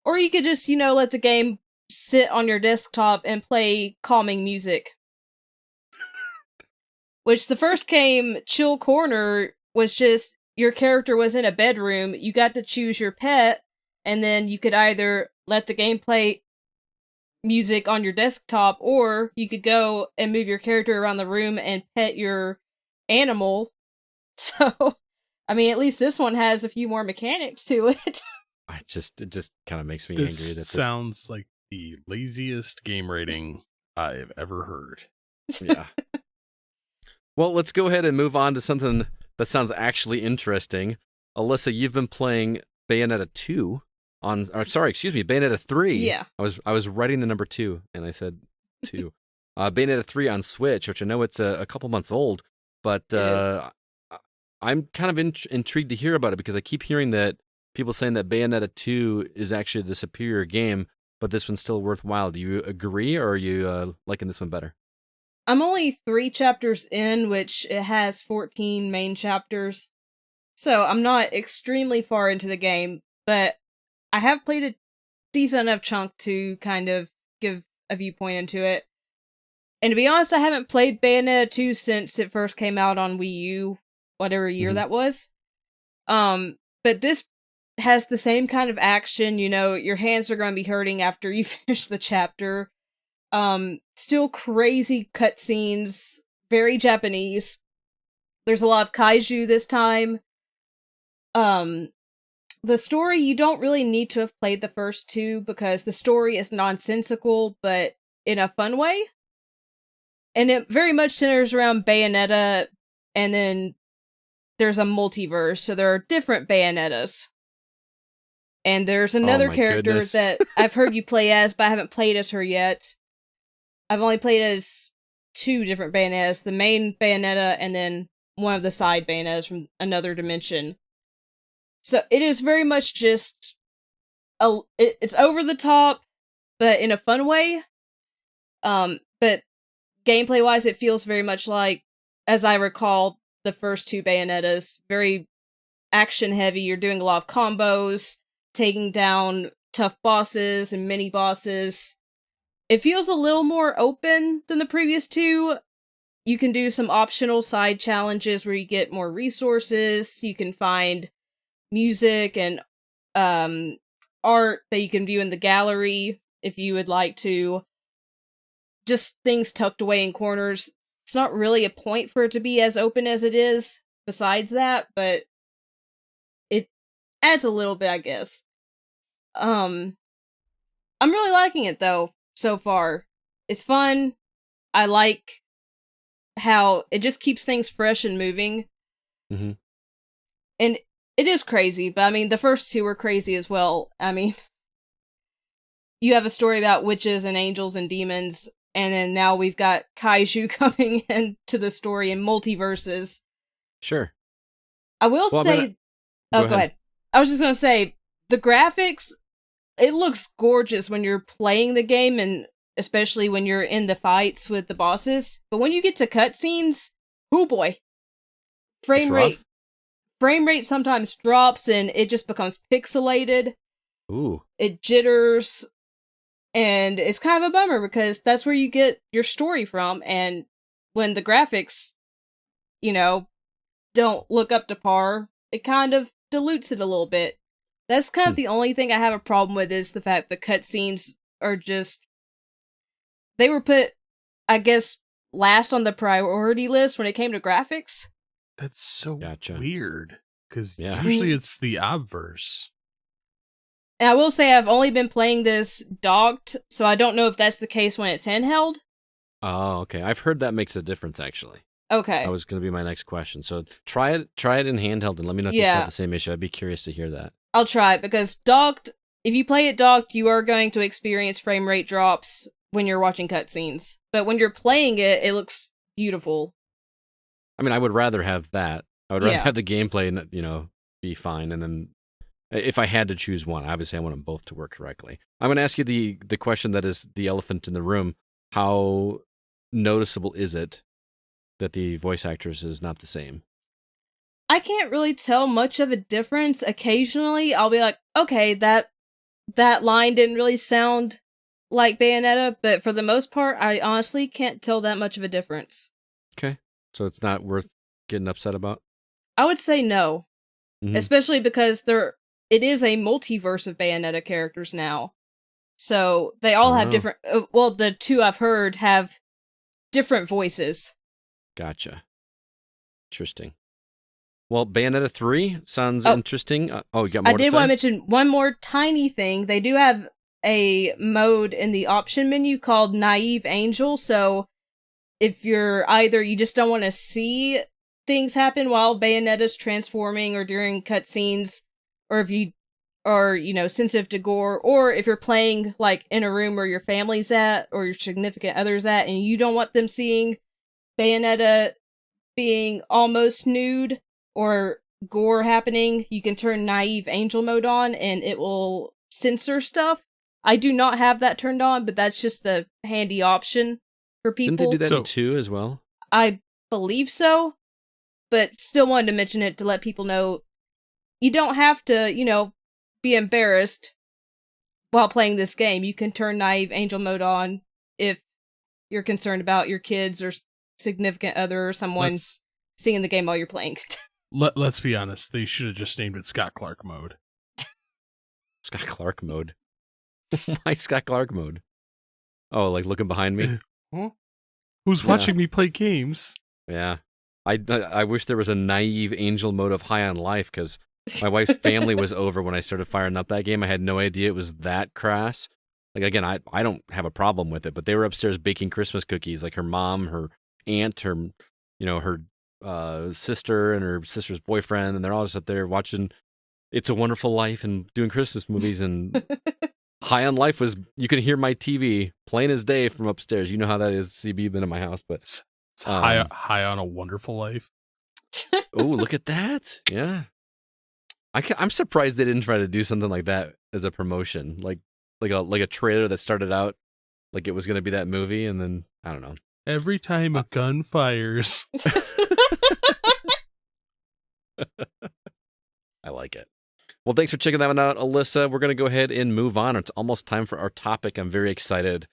Or you could just, let the game sit on your desktop and play calming music. Which the first game, Chill Corner, was just... your character was in a bedroom, you got to choose your pet, and then you could either let the game play music on your desktop, or you could go and move your character around the room and pet your animal. So, I mean, at least this one has a few more mechanics to it. It just kind of makes me this angry. This sounds like the laziest game rating I've ever heard. Yeah. Well, let's go ahead and move on to something that sounds actually interesting. Alyssa, you've been playing Bayonetta 2 Bayonetta 3. Yeah. I was writing the number 2, and I said 2. Bayonetta 3 on Switch, which I know it's a couple months old, but I'm kind of intrigued to hear about it because I keep hearing that people saying that Bayonetta 2 is actually the superior game, but this one's still worthwhile. Do you agree, or are you liking this one better? I'm only 3 chapters in, which it has 14 main chapters. So I'm not extremely far into the game, but I have played a decent enough chunk to kind of give a viewpoint into it. And to be honest, I haven't played Bayonetta 2 since it first came out on Wii U, whatever year that was. But this has the same kind of action, your hands are going to be hurting after you finish the chapter. Still crazy cutscenes, very Japanese. There's a lot of kaiju this time. The story, you don't really need to have played the first 2 because the story is nonsensical, but in a fun way. And it very much centers around Bayonetta, and then there's a multiverse, so there are different Bayonettas. And there's another character that I've heard you play as, but I haven't played as her yet. I've only played as 2 different Bayonettas, the main Bayonetta and then one of the side Bayonettas from another dimension. So it is very much just it's over the top, but in a fun way. But gameplay wise, it feels very much like, as I recall, the first 2 Bayonettas, very action heavy. You're doing a lot of combos, taking down tough bosses and mini bosses. It feels a little more open than the previous 2. You can do some optional side challenges where you get more resources. You can find music and art that you can view in the gallery if you would like to. Just things tucked away in corners. It's not really a point for it to be as open as it is besides that, but it adds a little bit, I guess. I'm really liking it though so far. It's fun. I like how it just keeps things fresh and moving. Mm-hmm. And it is crazy, but I mean, the first 2 were crazy as well. I mean, you have a story about witches and angels and demons, and then now we've got kaiju coming into the story in multiverses. Sure. I will say... Go ahead. I was just gonna say, the graphics, it looks gorgeous when you're playing the game, and especially when you're in the fights with the bosses. But when you get to cutscenes, oh boy, frame rate sometimes drops, and it just becomes pixelated. Ooh. It jitters, and it's kind of a bummer because that's where you get your story from, and when the graphics, don't look up to par, it kind of dilutes it a little bit. That's kind of the only thing I have a problem with, is the fact the cutscenes are just... They were put, I guess, last on the priority list when it came to graphics. That's so weird, because Yeah. usually it's the obverse. And I will say I've only been playing this docked, so I don't know if that's the case when it's handheld. Oh, okay. I've heard that makes a difference, actually. Okay. That was going to be my next question. So try it in handheld and let me know if you still have the same issue. I'd be curious to hear that. I'll try it, because docked, if you play it docked, you are going to experience frame rate drops when you're watching cutscenes. But when you're playing it, it looks beautiful. I mean, I would rather have that. I would rather have the gameplay, be fine. And then if I had to choose one, obviously I want them both to work correctly. I'm going to ask you the question that is the elephant in the room. How noticeable is it that the voice actress is not the same? I can't really tell much of a difference. Occasionally, I'll be like, okay, that line didn't really sound like Bayonetta, but for the most part, I honestly can't tell that much of a difference. Okay. So it's not worth getting upset about? I would say no. Mm-hmm. Especially because it is a multiverse of Bayonetta characters now. So they all have different... well, the two I've heard have different voices. Gotcha. Interesting. Well, Bayonetta 3 sounds interesting. You got more to say? I did want to mention one more tiny thing. They do have a mode in the option menu called Naive Angel, so if you're either you just don't want to see things happen while Bayonetta's transforming or during cutscenes, or if you are, sensitive to gore, or if you're playing, like, in a room where your family's at, or your significant other's at, and you don't want them seeing Bayonetta being almost nude, or gore happening, you can turn Naive Angel mode on, and it will censor stuff. I do not have that turned on, but that's just a handy option for people. Didn't they do that in 2 as well? I believe so, but still wanted to mention it to let people know you don't have to, be embarrassed while playing this game. You can turn Naive Angel mode on if you're concerned about your kids or significant other or someone seeing the game while you're playing. Let's be honest, they should have just named it Scott Clark mode. Scott Clark mode? Why Scott Clark mode? Oh, like looking behind me? Huh? Who's watching me play games? Yeah. I wish there was a Naive Angel mode of High on Life, because my wife's family was over when I started firing up that game. I had no idea it was that crass. Like, again, I don't have a problem with it, but they were upstairs baking Christmas cookies. Like, her mom, her aunt, her sister and her sister's boyfriend, and they're all just up there watching It's a Wonderful Life and doing Christmas movies. And High on Life was, you can hear my TV plain as day from upstairs. You know how that is. CB, you've been in my house, but it's high on a Wonderful Life. Oh, look at that! Yeah, I'm surprised they didn't try to do something like that as a promotion, like a trailer that started out like it was going to be that movie, and then I don't know. Every time a gun fires. I like it. Well, thanks for checking that one out, Alyssa. We're going to go ahead and move on. It's almost time for our topic. I'm very excited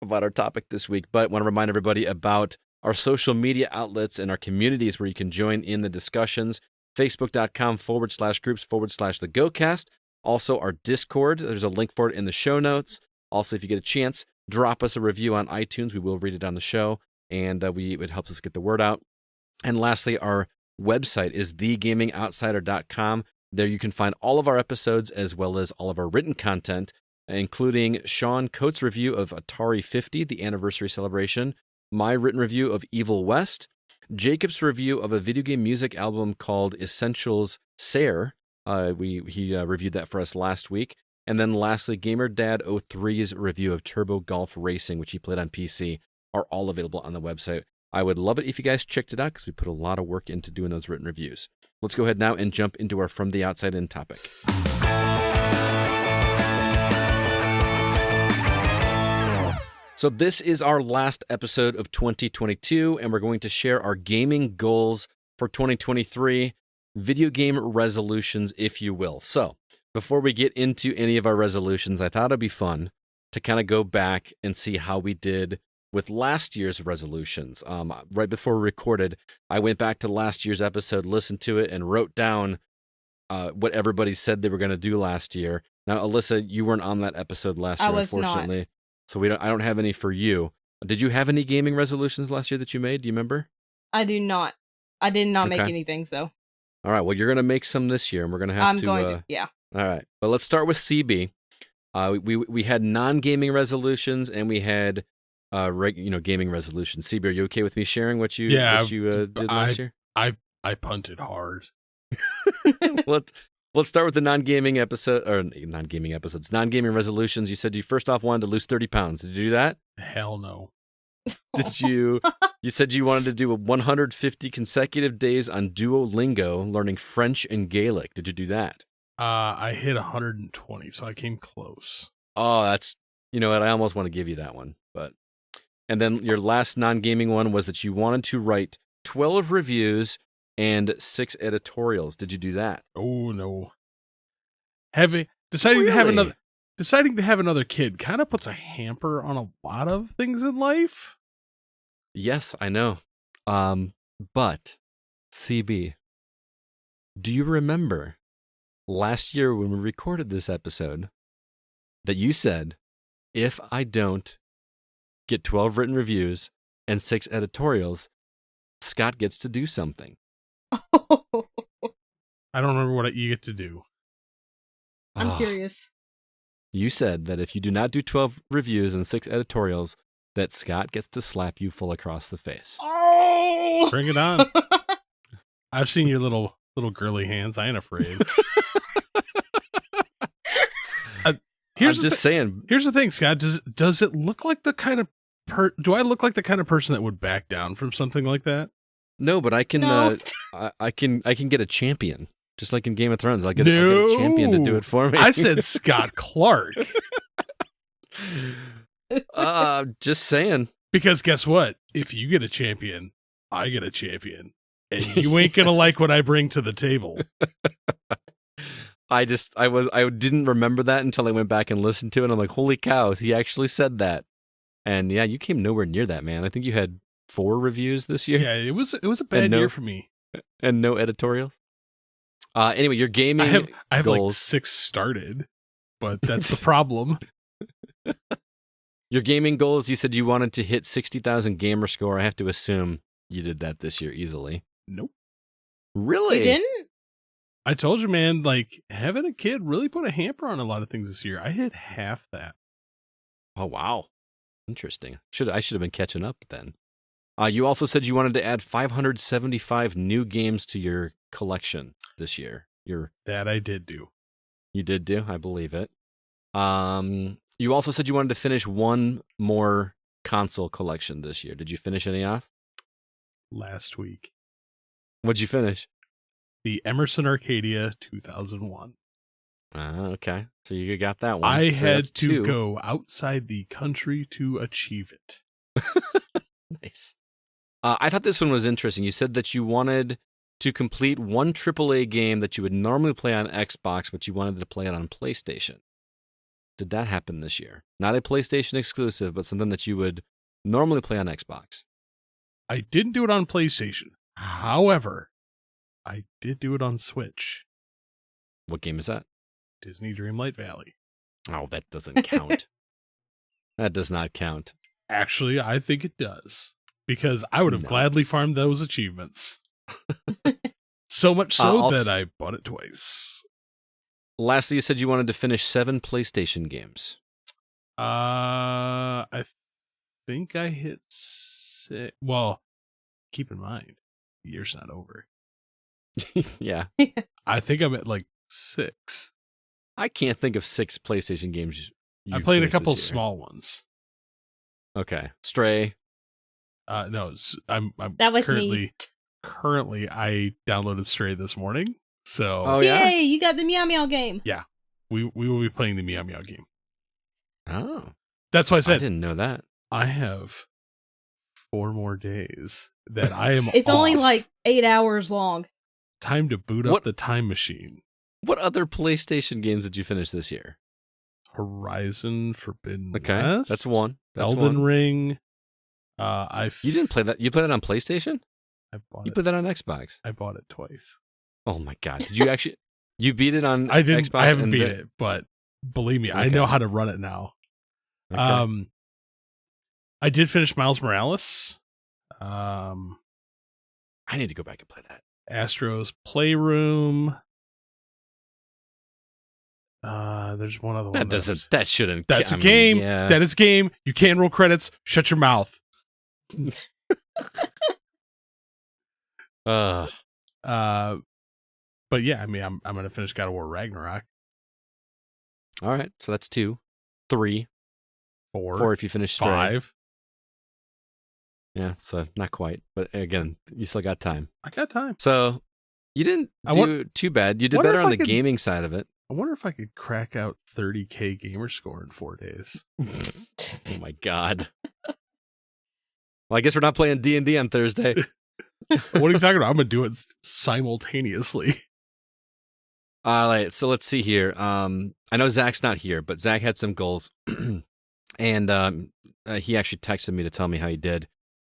about our topic this week, but want to remind everybody about our social media outlets and our communities where you can join in the discussions. Facebook.com/groups/the Also, our Discord. There's a link for it in the show notes. Also, if you get a chance, drop us a review on iTunes. We will read it on the show, and it helps us get the word out. And lastly, our website is thegamingoutsider.com. There you can find all of our episodes as well as all of our written content, including Sean Coates' review of Atari 50, the anniversary celebration, my written review of Evil West, Jacob's review of a video game music album called Essentials Sayre. He reviewed that for us last week. And then lastly, GamerDad03's review of Turbo Golf Racing, which he played on PC, are all available on the website. I would love it if you guys checked it out because we put a lot of work into doing those written reviews. let's go ahead now and jump into our From the Outside In topic. So this is our last episode of 2022, and we're going to share our gaming goals for 2023, video game resolutions, if you will. So before we get into any of our resolutions, I thought it'd be fun to kind of go back and see how we did with last year's resolutions. Right before we recorded, I went back to last year's episode, listened to it, and wrote down what everybody said they were going to do last year. Now, Alyssa, you weren't on that episode last year, unfortunately. Not. So I don't have any for you. Did you have any gaming resolutions last year that you made? Do you remember? I do not. I did not make anything, so. All right. Well, you're going to make some this year, and we're going to have to. I'm going to, yeah. All right. But let's start with CB. We had non-gaming resolutions, and we had gaming resolutions. CB, are you okay with me sharing what you did last year? I punted hard. Let's start with the non-gaming resolutions. You said you first off wanted to lose 30 pounds. Did you do that? Hell no. Did you? You said you wanted to do 150 consecutive days on Duolingo learning French and Gaelic. Did you do that? I hit 120, so I came close. Oh, that's, you know what? I almost want to give you that one. And then your last non-gaming one was that you wanted to write 12 reviews and 6 editorials. Did you do that? Oh no. Deciding to have another kid kind of puts a hamper on a lot of things in life. Yes, I know. But CB, do you remember last year when we recorded this episode that you said, if I don't get 12 written reviews and 6 editorials, Scott gets to do something? I don't remember what you get to do. I'm curious. You said that if you do not do 12 reviews and 6 editorials, that Scott gets to slap you full across the face. Oh! Bring it on. I've seen your little girly hands. I ain't afraid. Here's the thing, Scott. Does it look like the kind of do I look like the kind of person that would back down from something like that? No, but I can. No. I can get a champion, just like in Game of Thrones. I'll get a champion to do it for me. I said Scott Clark. Just saying. Because guess what? If you get a champion, I get a champion, and you ain't gonna like what I bring to the table. I didn't remember that until I went back and listened to it. And I'm like, holy cow, he actually said that. And yeah, you came nowhere near that, man. I think you had 4 reviews this year. Yeah, it was a bad year for me. And no editorials. Anyway, your gaming I have goals. Like 6 started, but that's the problem. Your gaming goals, you said you wanted to hit 60,000 gamer score. I have to assume you did that this year easily. Nope. Really? You didn't? I told you, man, like having a kid really put a hamper on a lot of things this year. I hit half that. Oh, wow. Interesting. I should have been catching up then. You also said you wanted to add 575 new games to your collection this year. That I did do. You did do? I believe it. You also said you wanted to finish one more console collection this year. Did you finish any off? Last week. What'd you finish? The Emerson Arcadia 2001. Okay. So you got that one. I had to go outside the country to achieve it. Nice. I thought this one was interesting. You said that you wanted to complete one AAA game that you would normally play on Xbox, but you wanted to play it on PlayStation. Did that happen this year? Not a PlayStation exclusive, but something that you would normally play on Xbox. I didn't do it on PlayStation. However, I did do it on Switch. What game is that? Disney Dreamlight Valley. Oh, that doesn't count. That does not count. Actually, I think it does. Because I would have gladly farmed those achievements. So much so that I bought it twice. Lastly, you said you wanted to finish 7 PlayStation games. I think I hit 6. Well, keep in mind, the year's not over. Yeah. I think I'm at like 6. I can't think of 6 PlayStation games. I played a couple small ones. Okay. Stray. No, I'm that was currently me. currently, I downloaded Stray this morning. So, oh yeah, yay! You got the Meow Meow game. Yeah, we will be playing the Meow Meow game. Oh, that's why I said I didn't know that. I have 4 more days that I am. It's off. only like 8 hours long. Time to boot up the time machine. What other PlayStation games did you finish this year? Horizon Forbidden Okay, West. that's one. That's Elden one. Ring. You didn't play that. You played it on PlayStation? I bought You it. put that on Xbox. I bought it twice. Oh my god! Did you actually? You beat it on I didn't. Xbox? I haven't beat it, but believe me, I know how to run it now. Okay. I did finish Miles Morales. I need to go back and play that. Astro's Playroom. There's one other one. That shouldn't. That's a game. Yeah. That is a game. You can roll credits. Shut your mouth. But yeah, I mean, I'm gonna finish God of War Ragnarok. All right, so that's 2, 3, 4 if you finish Stray. 5. Yeah, so not quite, but again, you still got time. I got time. So you didn't do too bad. You did better on the gaming side of it. I wonder if I could crack out 30K gamer score in 4 days. Oh my god. Well, I guess we're not playing D&D on Thursday. What are you talking about? I'm gonna do it simultaneously. All right, so let's see here. I know Zach's not here, but Zach had some goals, and he actually texted me to tell me how he did.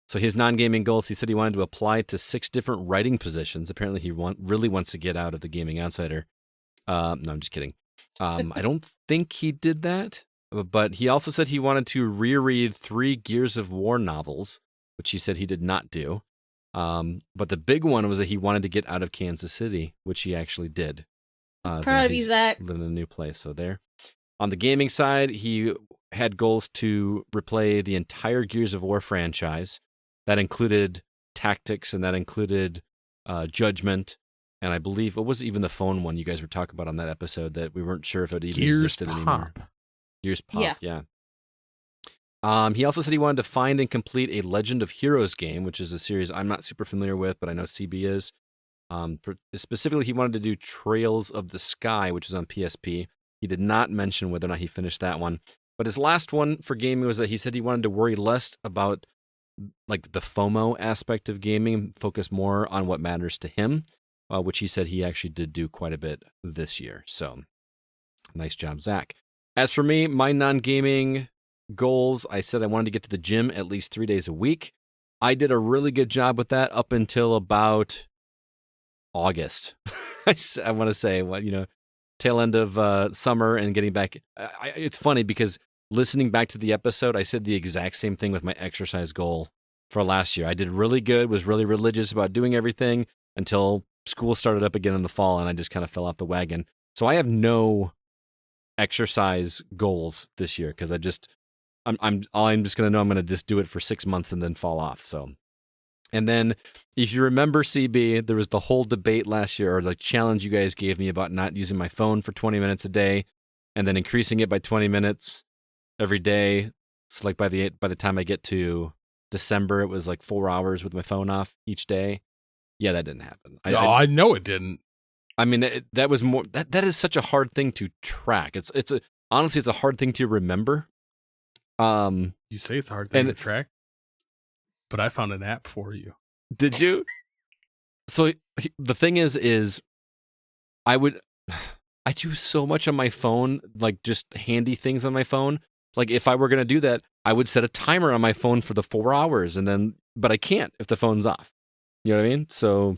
So his non-gaming goals, he said he wanted to apply to 6 different writing positions. Apparently, he really wants to get out of the Gaming Outsider. No, I'm just kidding. I don't think he did that, but he also said he wanted to reread 3 Gears of War novels, which he said he did not do. But the big one was that he wanted to get out of Kansas City, which he actually did. Proud of you, Zach. Living in a new place, so there. On the gaming side, he had goals to replay the entire Gears of War franchise. That included Tactics, and that included Judgment, and I believe, what was even the phone one you guys were talking about on that episode that we weren't sure if it even existed anymore? Gears Pop, yeah. He also said he wanted to find and complete a Legend of Heroes game, which is a series I'm not super familiar with, but I know CB is. Specifically, he wanted to do Trails of the Sky, which is on PSP. He did not mention whether or not he finished that one. But his last one for gaming was that he said he wanted to worry less about like the FOMO aspect of gaming, focus more on what matters to him, which he said he actually did do quite a bit this year. So, nice job, Zach. As for me, my non-gaming goals, I said I wanted to get to the gym at least 3 days a week. I did a really good job with that up until about August. I want to say, tail end of summer and getting back. It's funny because listening back to the episode, I said the exact same thing with my exercise goal for last year. I did really good, was really religious about doing everything until school started up again in the fall, and I just kind of fell off the wagon. So I have no exercise goals this year because I'm just gonna know I'm gonna just do it for 6 months and then fall off. So. And then, if you remember, CB, there was the whole debate last year, or the challenge you guys gave me about not using my phone for 20 minutes a day, and then increasing it by 20 minutes every day. So, like by the time I get to December, it was like 4 hours with my phone off each day. Yeah, that didn't happen. I know it didn't. I mean, that was more. That is such a hard thing to track. Honestly, it's a hard thing to remember. You say it's a hard thing to track. But I found an app for you. Did you? So the thing is I do so much on my phone, like just handy things on my phone. Like if I were going to do that, I would set a timer on my phone for the 4 hours but I can't if the phone's off. You know what I mean? So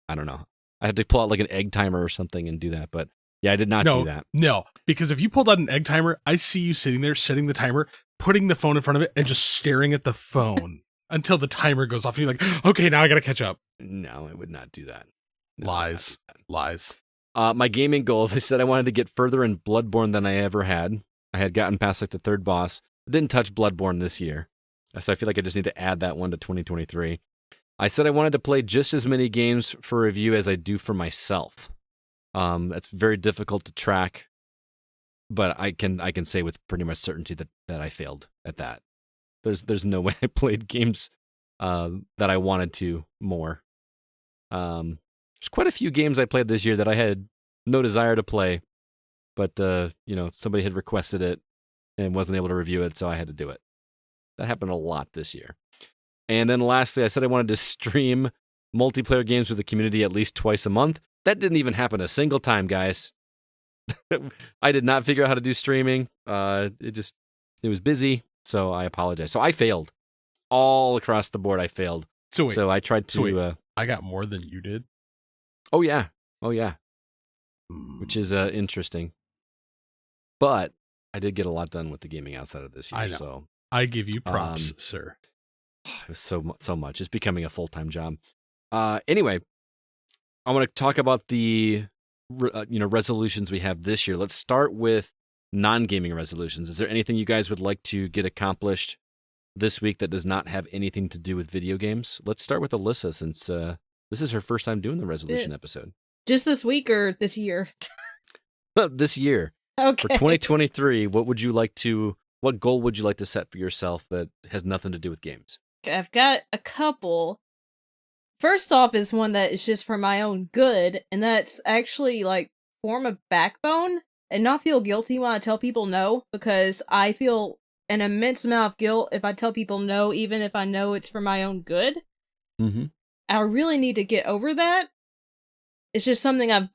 I don't know. I had to pull out like an egg timer or something and do that. But yeah, I did not do that. No, because if you pulled out an egg timer, I see you sitting there setting the timer, putting the phone in front of it, and just staring at the phone until the timer goes off. And you're like, okay, now I got to catch up. No, I would not do that. Lies. My gaming goals, I said I wanted to get further in Bloodborne than I ever had. I had gotten past like the 3rd boss. I didn't touch Bloodborne this year. So I feel like I just need to add that one to 2023. I said I wanted to play just as many games for review as I do for myself. That's very difficult to track, but I can say with pretty much certainty that I failed at that. There's no way I played games that I wanted to more. There's quite a few games I played this year that I had no desire to play, but somebody had requested it and wasn't able to review it, so I had to do it. That happened a lot this year. And then lastly, I said I wanted to stream multiplayer games with the community at least twice a month. That didn't even happen a single time, guys. I did not figure out how to do streaming. It was busy, so I apologize. So I failed. All across the board, I failed. So I tried to... I got more than you did? Oh, yeah. Which is interesting. But I did get a lot done with the gaming outside of this year. I know. So I give you props, sir. So much. It's becoming a full-time job. Anyway, I want to talk about the resolutions we have this year. Let's start with non-gaming resolutions. Is there anything you guys would like to get accomplished this week that does not have anything to do with video games? Let's start with Alyssa, since this is her first time doing the resolution episode. Just this week or this year? This year. Okay. For 2023, what goal would you like to set for yourself that has nothing to do with games? I've got a couple. First off is one that is just for my own good, and that's actually form a backbone and not feel guilty when I tell people no, because I feel an immense amount of guilt if I tell people no, even if I know it's for my own good. Mm-hmm. I really need to get over that. It's just something I've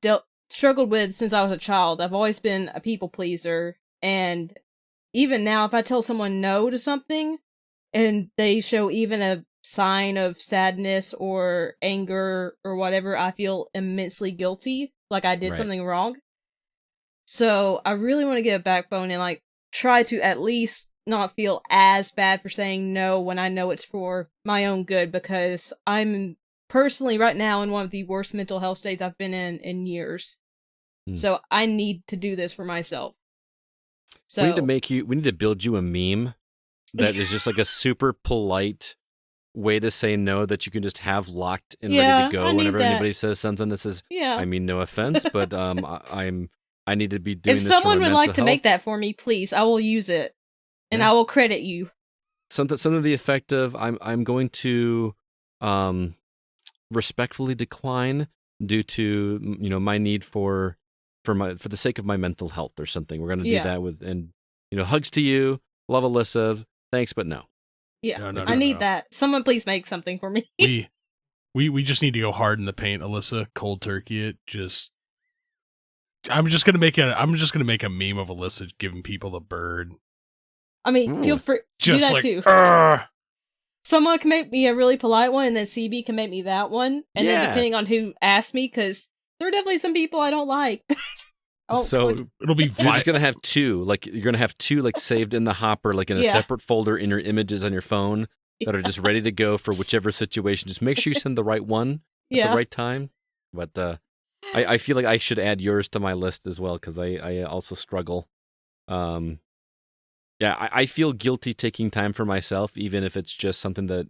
struggled with since I was a child. I've always been a people pleaser, and even now, if I tell someone no to something, and they show even a sign of sadness or anger or whatever, I feel immensely guilty, like I did something wrong. So I really want to get a backbone and try to at least not feel as bad for saying no when I know it's for my own good, because I'm personally right now in one of the worst mental health states I've been in years. So I need to do this for myself. So we need to build you a meme that is just a super polite way to say no that you can just have locked and ready to go whenever anybody says something that says, I mean, no offense, but I need to be doing this. If someone would like to health. make that for me, please, I will use it, and I will credit you. Something to the effect of, I'm going to respectfully decline due to my need for the sake of my mental health or something. We're going to do that with, and hugs to you, love Alyssa, thanks, but no. Yeah, I need that. Someone please make something for me. we just need to go hard in the paint, Alyssa. Cold turkey it. I'm just gonna make a meme of Alyssa giving people the bird. I mean, feel free do that too. Someone can make me a really polite one, and then CB can make me that one, and then depending on who asks me, because there are definitely some people I don't like. So it'll be. You're just gonna have two, you're gonna have two, saved in the hopper, in a separate folder in your images on your phone that are just ready to go for whichever situation. Just make sure you send the right one at the right time. But I feel like I should add yours to my list as well, because I also struggle. I feel guilty taking time for myself, even if it's just something that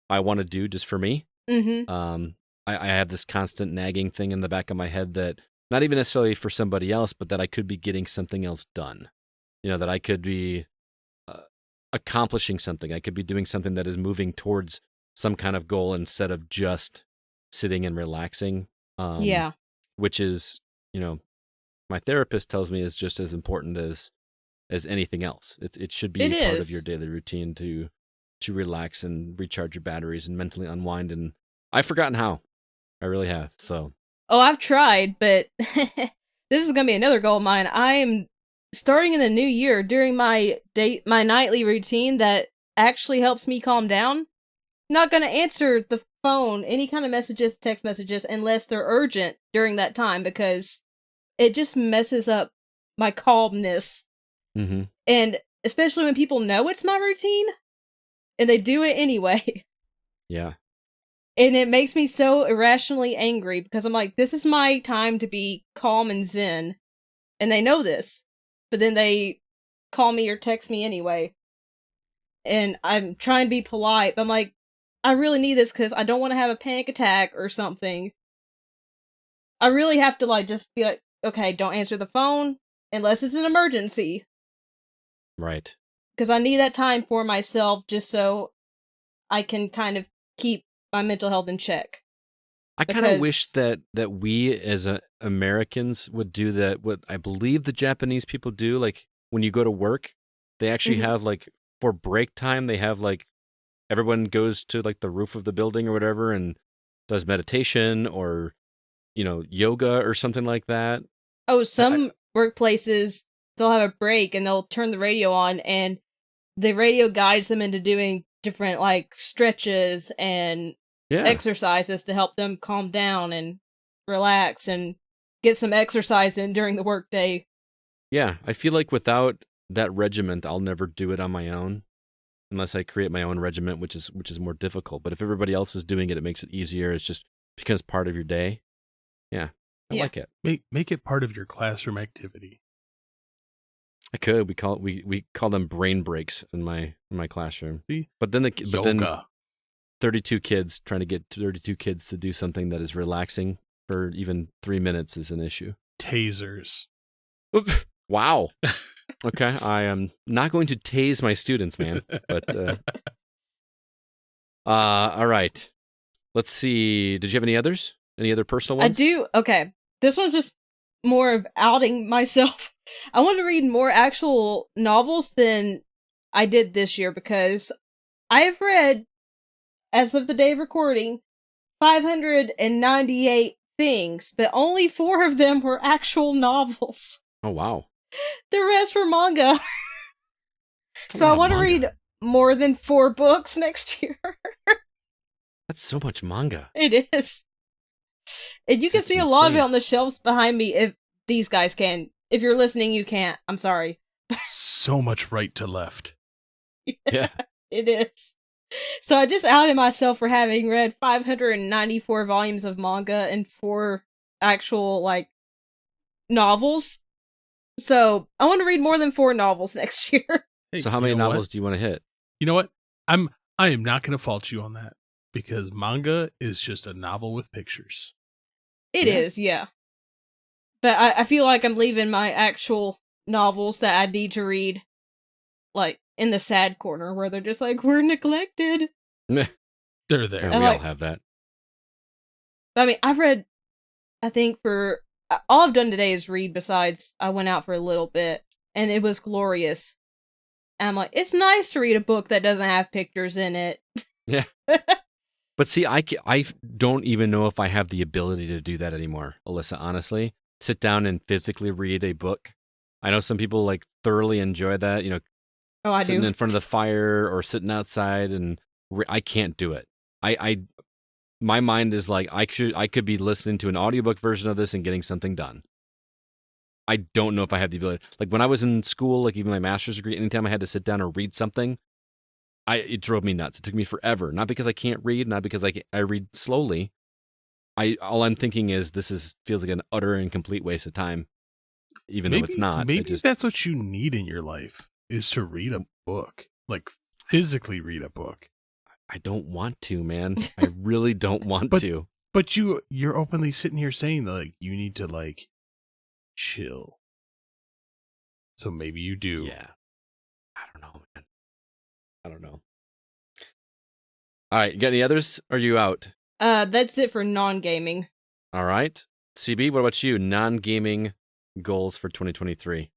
I want to do just for me. Mm-hmm. I have this constant nagging thing in the back of my head that, not even necessarily for somebody else, but that I could be getting something else done. That I could be accomplishing something. I could be doing something that is moving towards some kind of goal instead of just sitting and relaxing. Which is, my therapist tells me is just as important as anything else. It should be part of your daily routine to relax and recharge your batteries and mentally unwind. And I've forgotten how. I really have. So. Oh, I've tried, but this is going to be another goal of mine. I am starting in the new year during my nightly routine that actually helps me calm down. Not going to answer the phone, any kind of messages, text messages, unless they're urgent during that time, because it just messes up my calmness. Mm-hmm. And especially when people know it's my routine, and they do it anyway. Yeah. And it makes me so irrationally angry, because I'm like, this is my time to be calm and zen. And they know this. But then they call me or text me anyway. And I'm trying to be polite, but I'm like, I really need this because I don't want to have a panic attack or something. I really have to just be like, okay, don't answer the phone unless it's an emergency. Right. Because I need that time for myself, just so I can kind of keep my mental health in check. I kind of wish that we as Americans would do that. What I believe the Japanese people do, like when you go to work, they actually have like for break time, they have like everyone goes to like the roof of the building or whatever and does meditation or, yoga or something like that. Oh, some workplaces, they'll have a break and they'll turn the radio on and the radio guides them into doing different like stretches and exercises to help them calm down and relax and get some exercise in during the workday. Yeah, I feel like without that regiment, I'll never do it on my own unless I create my own regiment, which is more difficult. But if everybody else is doing it, it makes it easier. It's just becomes part of your day. Yeah, I like it. Make it part of your classroom activity. I could. We call them brain breaks in my classroom. See? But then 32 kids trying to get 32 kids to do something that is relaxing for even 3 minutes is an issue. Tasers. Oops. Wow. Okay, I am not going to tase my students, man. But all right. Let's see. Did you have any others? Any other personal ones? I do. Okay. This one's just more of outing myself. I want to read more actual novels than I did this year because I have read, as of the day of recording, 598 things, but only 4 of them were actual novels. Oh, wow. The rest were manga. So I want to read more than 4 books next year. That's so much manga. It is. And you can see a lot of it on the shelves behind me if these guys can. If you're listening, you can't. I'm sorry. So much right to left. Yeah. It is. So I just outed myself for having read 594 volumes of manga and 4 actual, like, novels. So I want to read more than 4 novels next year. Hey, so how many novels do you want to hit? You know what? I am not going to fault you on that because manga is just a novel with pictures. It is, yeah. But I feel like I'm leaving my actual novels that I need to read, like, in the sad corner where they're just like, we're neglected. They're there. Yeah, we all have that. I mean, I've read, I think for, all I've done today is read besides I went out for a little bit, and it was glorious. And I'm like, it's nice to read a book that doesn't have pictures in it. Yeah. But see, I don't even know if I have the ability to do that anymore, Alyssa, honestly. Sit down and physically read a book. I know some people like thoroughly enjoy that, sitting in front of the fire or sitting outside, and I can't do it. My mind is like I could be listening to an audiobook version of this and getting something done. I don't know if I have the ability. Like when I was in school, like even my master's degree, anytime I had to sit down and read something, it drove me nuts. It took me forever. Not because I can't read, not because I read slowly. All I'm thinking is feels like an utter and complete waste of time, even though it's not. Maybe that's what you need in your life is to read a book, like physically read a book. I don't want to, man. I really don't want to. But you're openly sitting here saying that like you need to like chill. So maybe you do. Yeah. I don't know, man. I don't know. All right, you got any others? Or are you out? That's it for non-gaming. All right. CB, what about you? Non-gaming goals for 2023.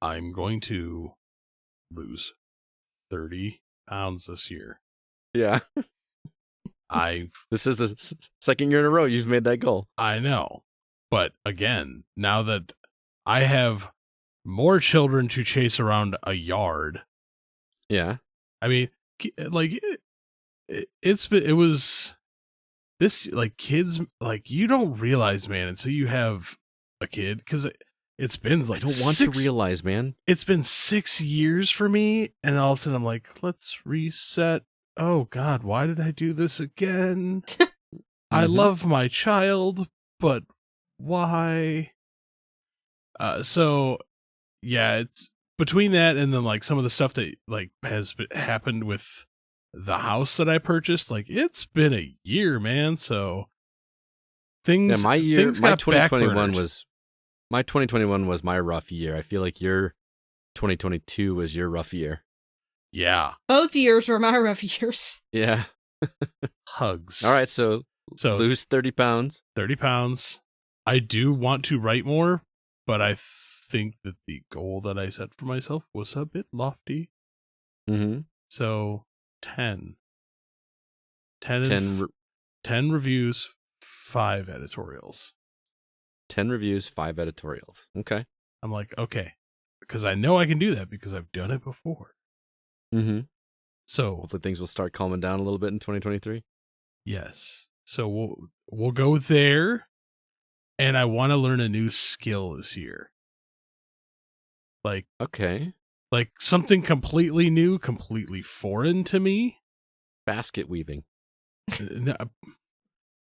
I'm going to lose 30 pounds this year. Yeah. This is the second year in a row you've made that goal. I know. But again, now that I have more children to chase around a yard. Yeah. I mean, like it was this like kids like you don't realize, man, until you have a kid because it's been like I don't want to realize, man. It's been 6 years for me, and all of a sudden I'm like, let's reset. Oh God, why did I do this again? I love my child, but why? So yeah, it's between that and then like some of the stuff that like has happened with the house that I purchased. Like it's been a year, man. So things. Yeah, things my got 2021 was my 2021 was my rough year. I feel like your 2022 was your rough year. Yeah. Both years were my rough years. Yeah. Hugs. All right, so lose 30 pounds. 30 pounds. I do want to write more, but I think that the goal that I set for myself was a bit lofty. Mm-hmm. So 10. 10 reviews, 5 editorials. 10 reviews, 5 editorials. Okay. I'm like, okay. Because I know I can do that because I've done it before. Mm-hmm. So hopefully things will start calming down a little bit in 2023. Yes. So we'll go there. And I want to learn a new skill this year. Like, okay. Like something completely new, completely foreign to me. Basket weaving. No,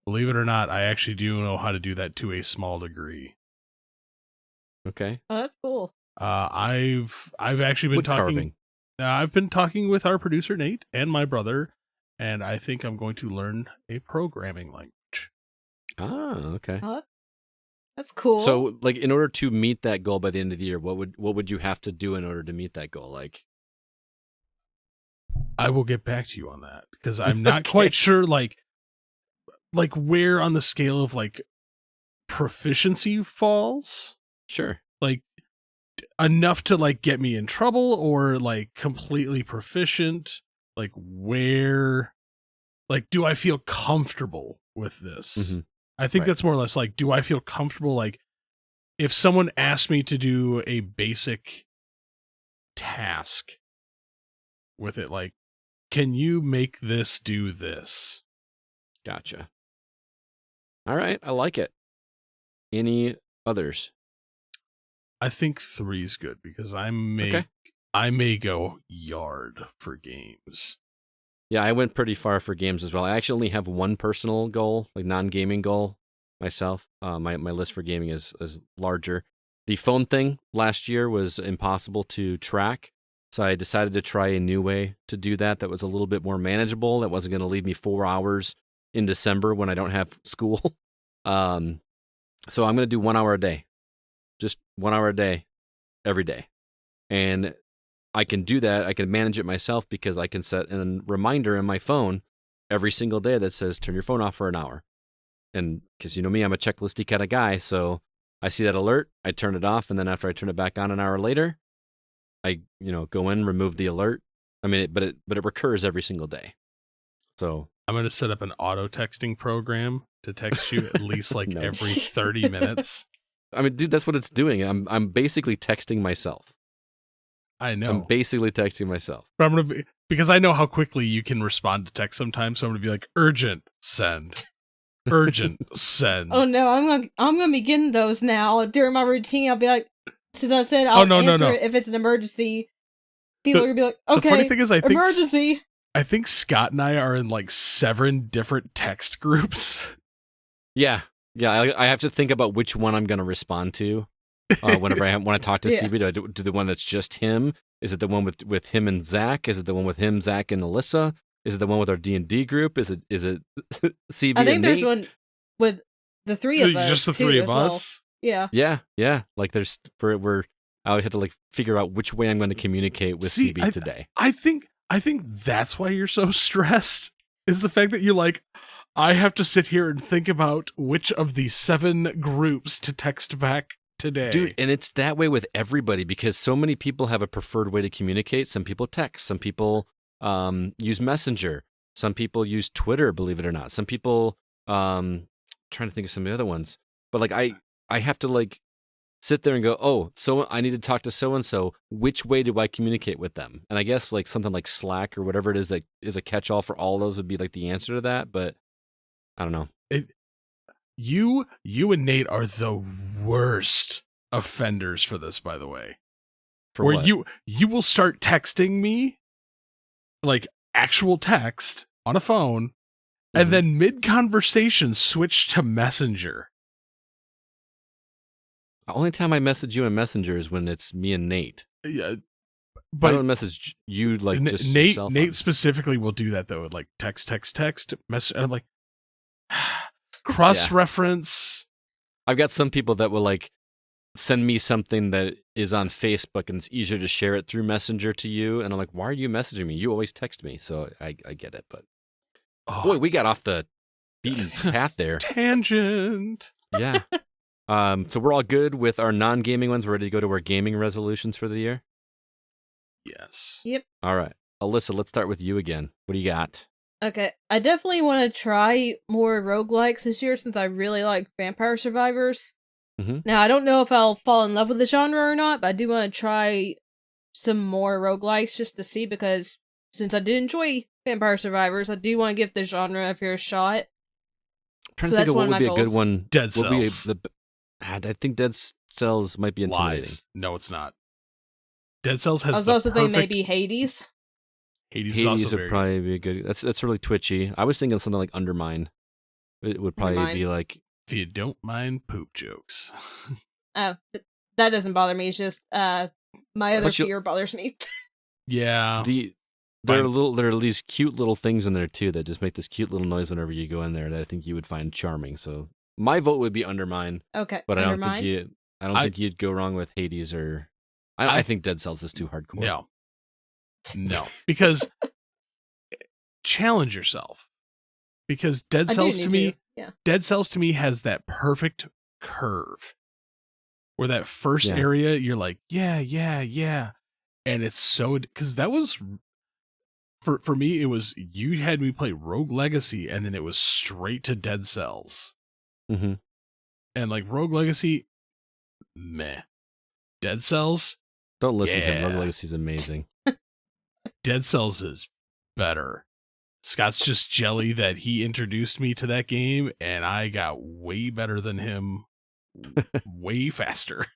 believe it or not, I actually do know how to do that to a small degree. Okay. Oh, that's cool. I've actually been wood talking. Carving. I've been talking with our producer Nate and my brother, and I think I'm going to learn a programming language. Ah, okay. That's cool. So, like, in order to meet that goal by the end of the year, what would you have to do in order to meet that goal? Like, I will get back to you on that because I'm not quite sure, like where on the scale of like proficiency falls. Sure. Like enough to like get me in trouble or like completely proficient. Like where, like, do I feel comfortable with this? Mm-hmm. I think that's more or less like, do I feel comfortable? Like if someone asked me to do a basic task with it, like, can you make this do this? Gotcha. All right. I like it. Any others? I think 3's good because I may go yard for games. Yeah, I went pretty far for games as well. I actually only have one personal goal, like non-gaming goal myself. My list for gaming is larger. The phone thing last year was impossible to track, so I decided to try a new way to do that was a little bit more manageable. That wasn't going to leave me 4 hours in December when I don't have school. So I'm going to do 1 hour a day. Just 1 hour a day, every day. And I can do that. I can manage it myself because I can set a reminder in my phone every single day that says, turn your phone off for an hour. And because you know me, I'm a checklisty kind of guy. So I see that alert, I turn it off. And then after I turn it back on an hour later, I, go in, remove the alert. I mean, but it recurs every single day. So I'm going to set up an auto texting program to text you at least like every 30 minutes. I mean, dude, that's what it's doing. I'm basically texting myself. I know. I'm basically texting myself. But I'm gonna because I know how quickly you can respond to text sometimes. So I'm gonna be like, urgent, send. Urgent, send. Oh no, I'm gonna be getting those now during my routine. I'll be like, since I said I'll answer it if it's an emergency. People are gonna be like, okay. The funny thing is, emergency. I think Scott and I are in like 7 different text groups. Yeah. I have to think about which one I'm gonna respond to. Whenever I want to talk to CB, do I do the one that's just him? Is it the one with him and Zach? Is it the one with him, Zach, and Alyssa? Is it the one with our D&D group? Is it CB? I think and there's Nate? one with the 3 of us. Just the 3 of us. Well. Yeah. Yeah. Like I always have to like figure out which way I'm going to communicate with CB today. I think that's why you're so stressed. Is the fact that you're like, I have to sit here and think about which of the 7 groups to text back today. Dude, and it's that way with everybody because so many people have a preferred way to communicate. Some people text, some people use Messenger, some people use Twitter, believe it or not. Some people trying to think of some of the other ones. But like I have to like sit there and go, "Oh, so I need to talk to so and so. Which way do I communicate with them?" And I guess like something like Slack or whatever it is that is a catch-all for all those would be like the answer to that, but I don't know. You and Nate are the worst offenders for this, by the way. Where what? You will start texting me, like actual text on a phone, and then mid-conversation switch to Messenger. The only time I message you in Messenger is when it's me and Nate. Yeah, but I don't message you like just Nate specifically will do that though. Like text, message, and I'm like, cross-reference. I've got some people that will like send me something that is on Facebook and it's easier to share it through Messenger to you. And I'm like, why are you messaging me? You always text me. So I get it. But boy, we got off the beaten path there. Tangent. Yeah. So we're all good with our non-gaming ones. We're ready to go to our gaming resolutions for the year? Yes. Yep. All right. Alyssa, let's start with you again. What do you got? Okay, I definitely want to try more roguelikes this year since I really like Vampire Survivors. Mm-hmm. Now, I don't know if I'll fall in love with the genre or not, but I do want to try some more roguelikes just to see, because since I did enjoy Vampire Survivors, I do want to give the genre a fair shot. I'm trying to think of what would be a good one. Dead Cells. I think Dead Cells might be intimidating. Lies. No, it's not. Dead Cells has. I was also thinking maybe Hades. Hades would probably be a good. That's really twitchy. I was thinking something like Undermine. It would probably be like. If you don't mind poop jokes. That doesn't bother me. It's just my other fear bothers me. Yeah. There are these cute little things in there too that just make this cute little noise whenever you go in there that I think you would find charming. So my vote would be Undermine. Okay, but I don't think you'd go wrong with Hades or. I think Dead Cells is too hardcore. No, because challenge yourself. Because Dead Cells to me has that perfect curve where that first area you're like, yeah, and it's so, because that was for me, it was, you had me play Rogue Legacy and then it was straight to Dead Cells. Mm-hmm. And like Rogue Legacy, meh. Dead Cells, don't listen to him. Rogue Legacy's amazing. Dead Cells is better. Scott's just jelly that he introduced me to that game, and I got way better than him way faster.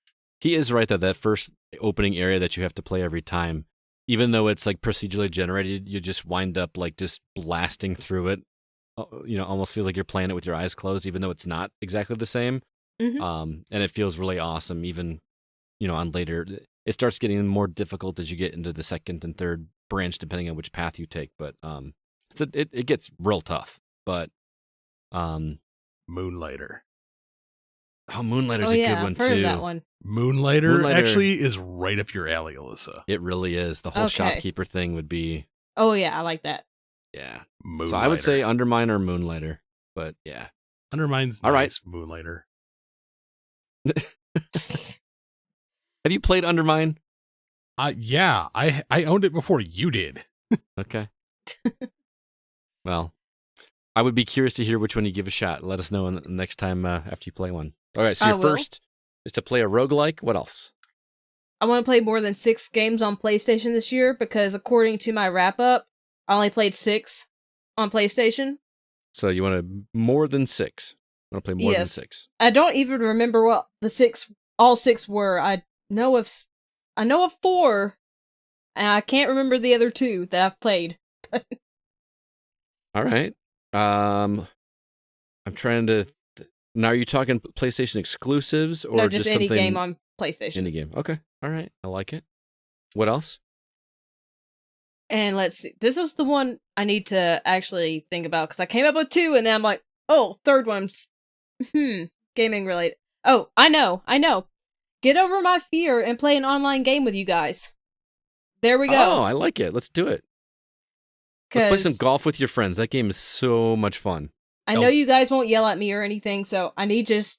He is right that first opening area that you have to play every time, even though it's like procedurally generated, you just wind up like just blasting through it. Almost feels like you're playing it with your eyes closed, even though it's not exactly the same. Mm-hmm. And it feels really awesome, even, on later. It starts getting more difficult as you get into the second and third branch, depending on which path you take. But it gets real tough. But Moonlighter. Oh, Moonlighter's a good one I've heard too. Of that one. Moonlighter actually is right up your alley, Alyssa. It really is. The whole shopkeeper thing would be. Oh yeah, I like that. Yeah. Moonlighter. So I would say Undermine or Moonlighter, but yeah. Undermine's all nice. Right. Moonlighter. Have you played Undermine? Yeah, I owned it before you did. Okay. Well, I would be curious to hear which one you give a shot. Let us know next time after you play one. All right, so your first is to play a roguelike. What else? I want to play more than 6 games on PlayStation this year because according to my wrap-up, I only played 6 on PlayStation. So you want more than 6? I want to play more than 6. I don't even remember what all 6 were. I know of 4, and I can't remember the other 2 that I've played. All right. I'm trying to. Now, are you talking PlayStation exclusives or no, just any something... game on PlayStation? Any game. Okay. All right. I like it. What else? And let's see. This is the one I need to actually think about because I came up with 2, and then I'm like, oh, third one's gaming related. Oh, I know. Get over my fear and play an online game with you guys. There we go. Oh, I like it. Let's do it. Let's play some golf with your friends. That game is so much fun. I know you guys won't yell at me or anything, so I need just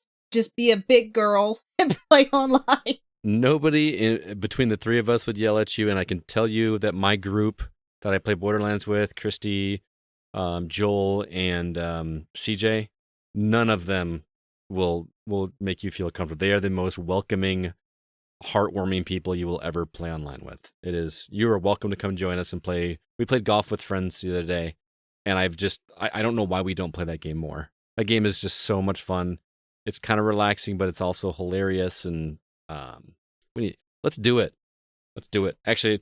be a big girl and play online. Nobody between the 3 of us would yell at you, and I can tell you that my group that I play Borderlands with, Christy, Joel, and CJ, none of them will make you feel comfortable. They are the most welcoming, heartwarming people you will ever play online with. You are welcome to come join us and play. We played golf with friends the other day, and I don't know why we don't play that game more. That game is just so much fun. It's kind of relaxing, but it's also hilarious, and let's do it. Let's do it. Actually,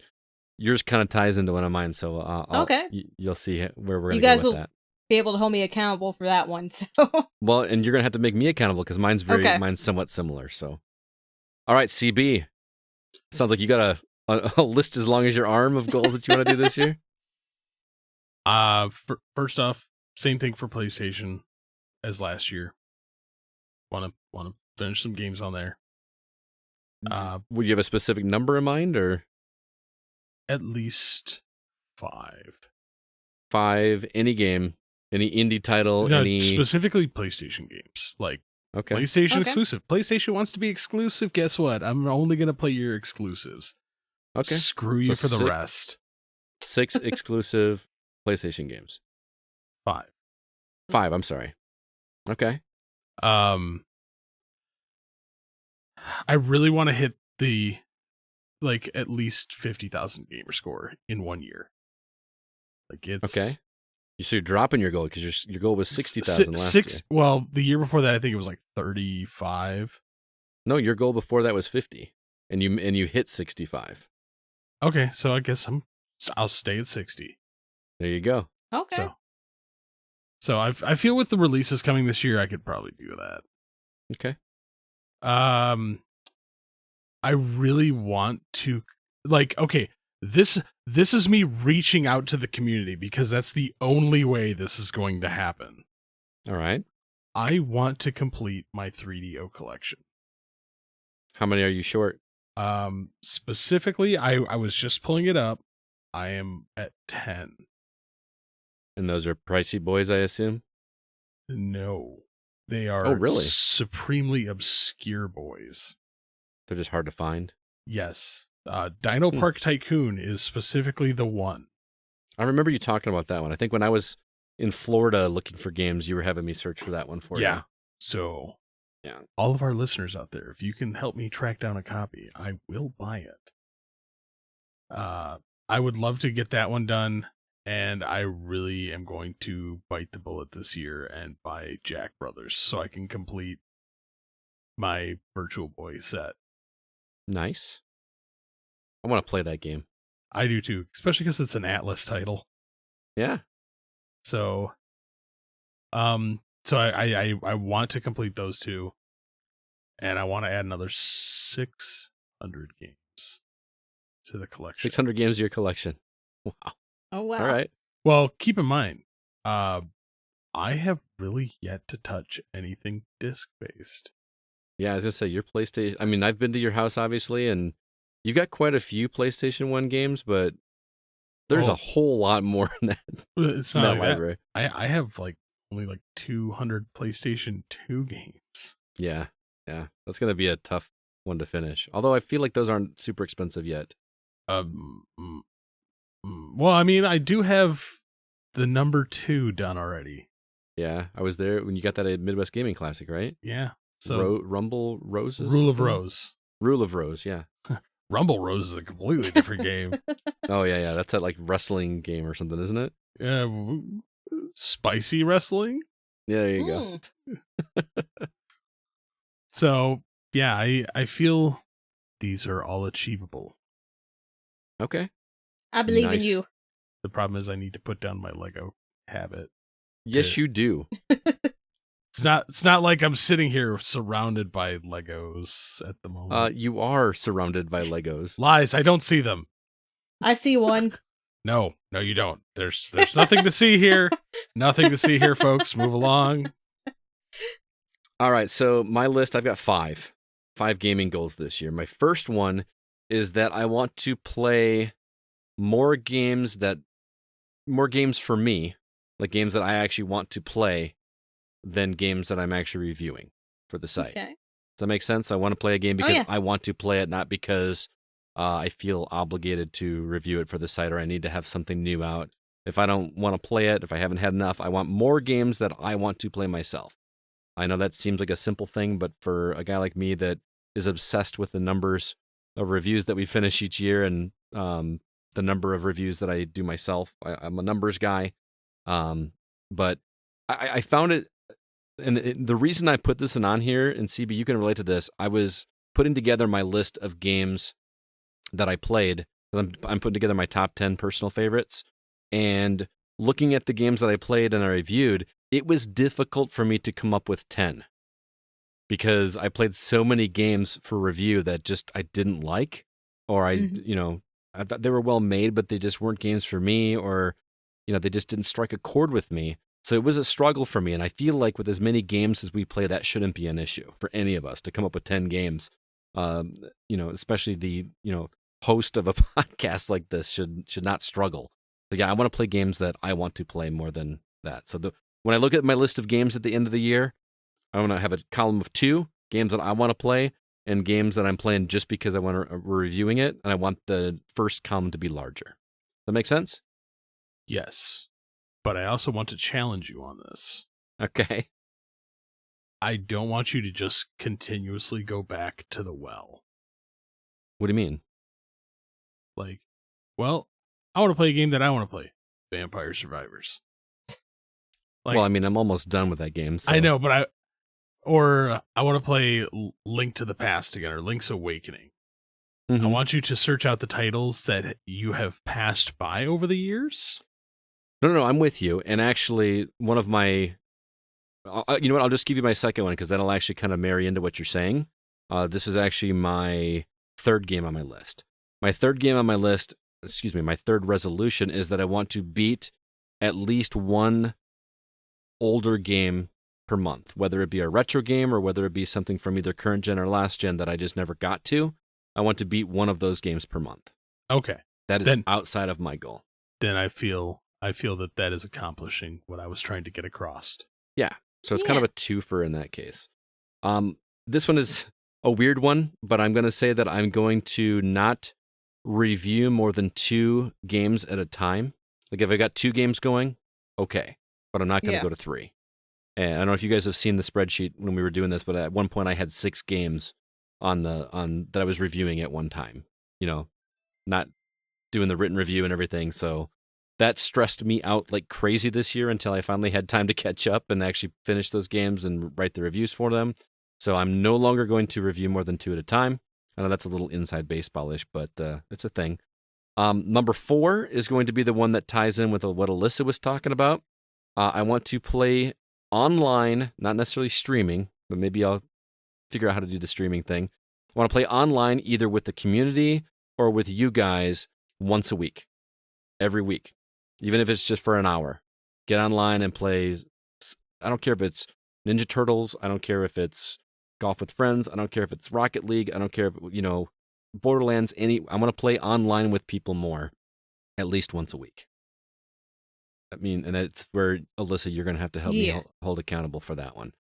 yours kind of ties into one of mine, so okay. You'll see where we're going to go with that. You guys will be able to hold me accountable for that one. So well, and you're going to have to make me accountable because mine's somewhat similar. So, all right, CB. Sounds like you got a list as long as your arm of goals that you want to do this year. First off, same thing for PlayStation as last year. Want to finish some games on there. Would you have a specific number in mind, or at least 5? 5, any game, any indie title, No, any specifically PlayStation games, like okay. PlayStation exclusive. PlayStation wants to be exclusive. Guess what? I'm only gonna play your exclusives. Okay. Screw you for the rest. 6 exclusive PlayStation games. 5. 5. I'm sorry. Okay. I really want to hit the at least 50,000 gamer score in 1 year. Like it's okay. So you're dropping your goal because your goal was 60,000 last year. Well, the year before that, I think it was like 35. No, your goal before that was 50, and you hit 65. Okay, so I guess I'll stay at 60. There you go. Okay. So I feel with the releases coming this year, I could probably do that. Okay. I really want to this is me reaching out to the community because that's the only way this is going to happen. All right. I want to complete my 3DO collection. How many are you short? Specifically, I was just pulling it up. I am at 10. And those are pricey boys, I assume? No. They are supremely obscure boys. They're just hard to find? Yes. Dino Park Tycoon is specifically the one. I remember you talking about that one. I think when I was in Florida looking for games, you were having me search for that one for you. Yeah. So, all of our listeners out there, if you can help me track down a copy, I will buy it. I would love to get that one done, and I really am going to bite the bullet this year and buy Jack Brothers so I can complete my Virtual Boy set. Nice. I want to play that game. I do too, especially because it's an Atlas title. Yeah. So, I want to complete those two, and I want to add another 600 games to the collection. 600 games to your collection. Wow. Oh wow. All right. Well, keep in mind, I have really yet to touch anything disc-based. Yeah, I was gonna say your PlayStation. I mean, I've been to your house obviously, and you've got quite a few PlayStation 1 games, but there's a whole lot more in that. It's not in that library. I have only 200 PlayStation 2 games. Yeah, that's gonna be a tough one to finish. Although I feel like those aren't super expensive yet. Well, I mean, I do have the number 2 done already. Yeah, I was there when you got that at Midwest Gaming Classic, right? Yeah. So Rumble Roses? Rule of Rose. Rule of Rose, yeah. Rumble Rose is a completely different game. Oh, yeah. That's that wrestling game or something, isn't it? Yeah. Spicy wrestling? Yeah, there you go. So, yeah, I feel these are all achievable. Okay. I believe in you. The problem is I need to put down my Lego habit. Yes, you do. It's not like I'm sitting here surrounded by Legos at the moment. You are surrounded by Legos. Lies, I don't see them. I see one. No, you don't. There's nothing to see here. Nothing to see here, folks. Move along. All right, so my list, I've got 5 gaming goals this year. My first one is that I want to play more games for me, like games that I actually want to play, than games that I'm actually reviewing for the site. Okay. Does that make sense? I want to play a game because I want to play it, not because I feel obligated to review it for the site or I need to have something new out. If I don't want to play it, if I haven't had enough, I want more games that I want to play myself. I know that seems like a simple thing, but for a guy like me that is obsessed with the numbers of reviews that we finish each year and the number of reviews that I do myself, I'm a numbers guy. But I found it, and the reason I put this on here, and CB, you can relate to this, I was putting together my list of games that I played. I'm putting together my top 10 personal favorites, and looking at the games that I played and I reviewed, it was difficult for me to come up with 10 because I played so many games for review that just I didn't like, or I thought they were well made, but they just weren't games for me, or they just didn't strike a chord with me. So it was a struggle for me, and I feel like with as many games as we play, that shouldn't be an issue for any of us to come up with 10 games Especially the host of a podcast like this should not struggle. So yeah, I want to play games that I want to play more than that. So when I look at my list of games at the end of the year, I want to have a column of 2 games that I want to play and games that I'm playing just because we're reviewing it, and I want the first column to be larger. Does that make sense? Yes. But I also want to challenge you on this. Okay. I don't want you to just continuously go back to the well. What do you mean? Like, well, I want to play a game that I want to play. Vampire Survivors. Well, I mean, I'm almost done with that game. So. I know, but I want to play Link to the Past again, or Link's Awakening. I want you to search out the titles that you have passed by over the years. No, I'm with you. And actually, one of my... you know what? I'll just give you my second one, because that'll actually kind of marry into what you're saying. This is actually my third game on my list. My third resolution is that I want to beat at least one older game per month, whether it be a retro game or whether it be something from either current gen or last gen that I just never got to. I want to beat one of those games per month. Okay. That is outside of my goal. Then I feel that is accomplishing what I was trying to get across. Yeah. So it's kind of a twofer in that case. This one is a weird one, but I'm going to say that I'm going to not review more than 2 games at a time. Like if I got 2 games going, okay, but I'm not going to go to 3. And I don't know if you guys have seen the spreadsheet when we were doing this, but at one point I had 6 games on that I was reviewing at one time. Not doing the written review and everything. So that stressed me out like crazy this year until I finally had time to catch up and actually finish those games and write the reviews for them. So I'm no longer going to review more than 2 at a time. I know that's a little inside baseball-ish, but it's a thing. Number 4 is going to be the one that ties in with what Alyssa was talking about. I want to play online, not necessarily streaming, but maybe I'll figure out how to do the streaming thing. I want to play online either with the community or with you guys once a week, every week, even if it's just for an hour. Get online and play. I don't care if it's Ninja Turtles. I don't care if it's Golf with Friends. I don't care if it's Rocket League. I don't care if, Borderlands. I want to play online with people more, at least once a week. I mean, and that's where, Alyssa, you're going to have to help me hold accountable for that one.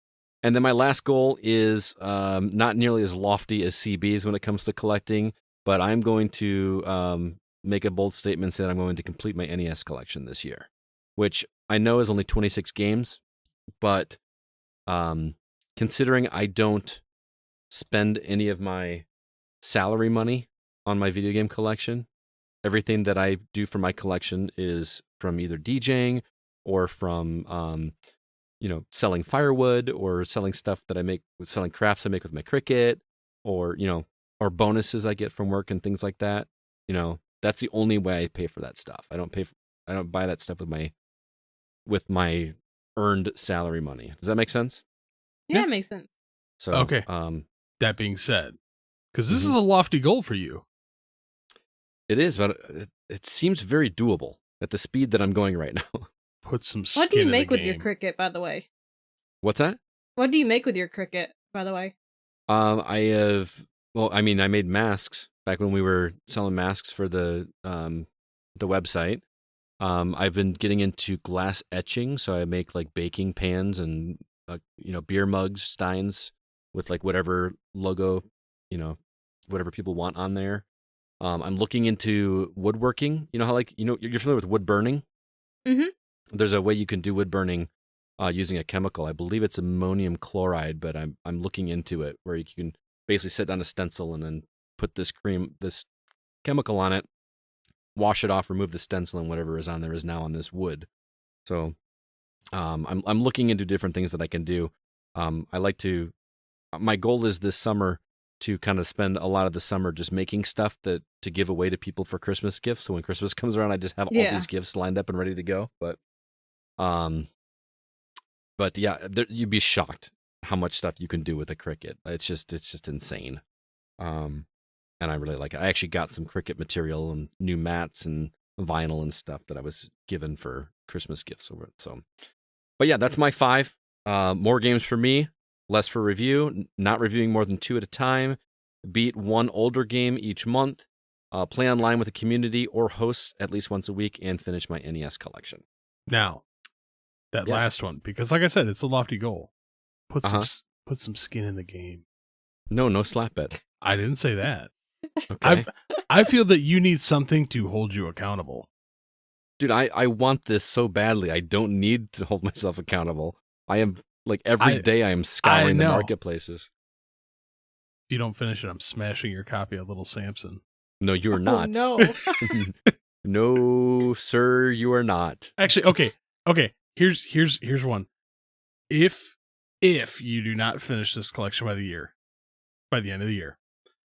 And then my last goal is not nearly as lofty as CB's when it comes to collecting, but I'm going to make a bold statement saying I'm going to complete my NES collection this year, which I know is only 26 games, but considering I don't spend any of my salary money on my video game collection, everything that I do for my collection is from either DJing or from selling firewood or selling stuff that I make, selling crafts I make with my Cricut, or or bonuses I get from work and things like that. That's the only way I pay for that stuff. I don't buy that stuff with my earned salary money. Does that make sense? Yeah, it makes sense. So okay. That being said, because this is a lofty goal for you. It is, but it seems very doable at the speed that I'm going right now. Put some skin What do you in make the with game. your Cricut, by the way? What's that? What do you make with your Cricut, by the way? I made masks back when we were selling masks for the website. I've been getting into glass etching, so I make like baking pans and beer mugs, steins with like whatever logo, whatever people want on there. I'm looking into woodworking. You know how you're familiar with wood burning? Mm-hmm. There's a way you can do wood burning using a chemical. I believe it's ammonium chloride, but I'm looking into it where you can basically set down a stencil and then put this chemical on it, wash it off, remove the stencil, and whatever is on there is now on this wood. So I'm looking into different things that I can do. My goal is this summer to kind of spend a lot of the summer just making stuff to give away to people for Christmas gifts. So when Christmas comes around, I just have all these gifts lined up and ready to go. But yeah, you'd be shocked how much stuff you can do with a Cricut. It's just insane. And I really like it. I actually got some Cricut material and new mats and vinyl and stuff that I was given for Christmas gifts over it. So, but yeah, that's my 5. More games for me, less for review, not reviewing more than 2 at a time, beat one older game each month, play online with a community, or host at least once a week, and finish my NES collection. Now, that last one, because like I said, it's a lofty goal. Put some skin in the game. No slap bets. I didn't say that. Okay. I feel that you need something to hold you accountable. Dude, I want this so badly. I don't need to hold myself accountable. I am, like, every day I am scouring the marketplaces. If you don't finish it, I'm smashing your copy of Little Samson. No, you are not. No. No, sir, you are not. Actually, okay. Here's one. If you do not finish this collection by the end of the year,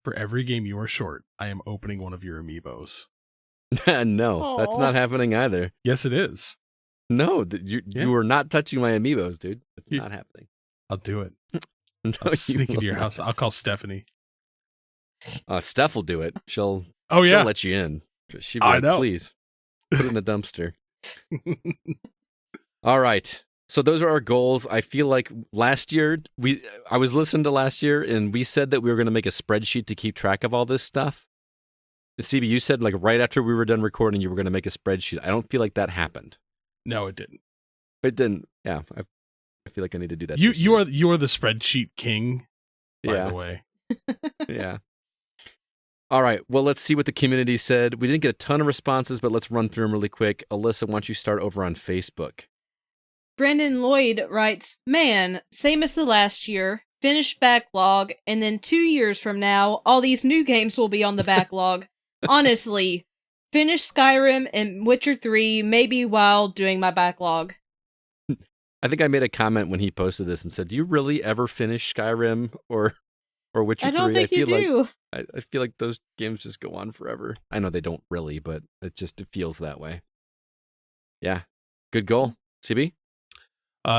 for every game you are short, I am opening one of your amiibos. No, that's not happening either. Yes, it is. No, you are not touching my amiibos, dude. It's not happening. I'll do it. No, I'll sneak into your house. I'll call Stephanie. Steph will do it. She'll let you in. She'll be like, please, put it in the dumpster. All right. So those are our goals. I feel like last year, I was listening to last year, and we said that we were going to make a spreadsheet to keep track of all this stuff. CB, you said, like, right after we were done recording, you were going to make a spreadsheet. I don't feel like that happened. No, it didn't. It didn't. Yeah, I feel like I need to do that. You are the spreadsheet king, by the way. Yeah. All right. Well, let's see what the community said. We didn't get a ton of responses, but let's run through them really quick. Alyssa, why don't you start over on Facebook? Brandon Lloyd writes, "Man, same as the last year. Finished backlog, and then 2 years from now, all these new games will be on the backlog. Honestly, finish Skyrim and Witcher 3 maybe while doing my backlog." I think I made a comment when he posted this and said, "Do you really ever finish Skyrim or Witcher 3?" I don't think you do. I feel like those games just go on forever. I know they don't really, but it feels that way. Yeah. Good goal. CB?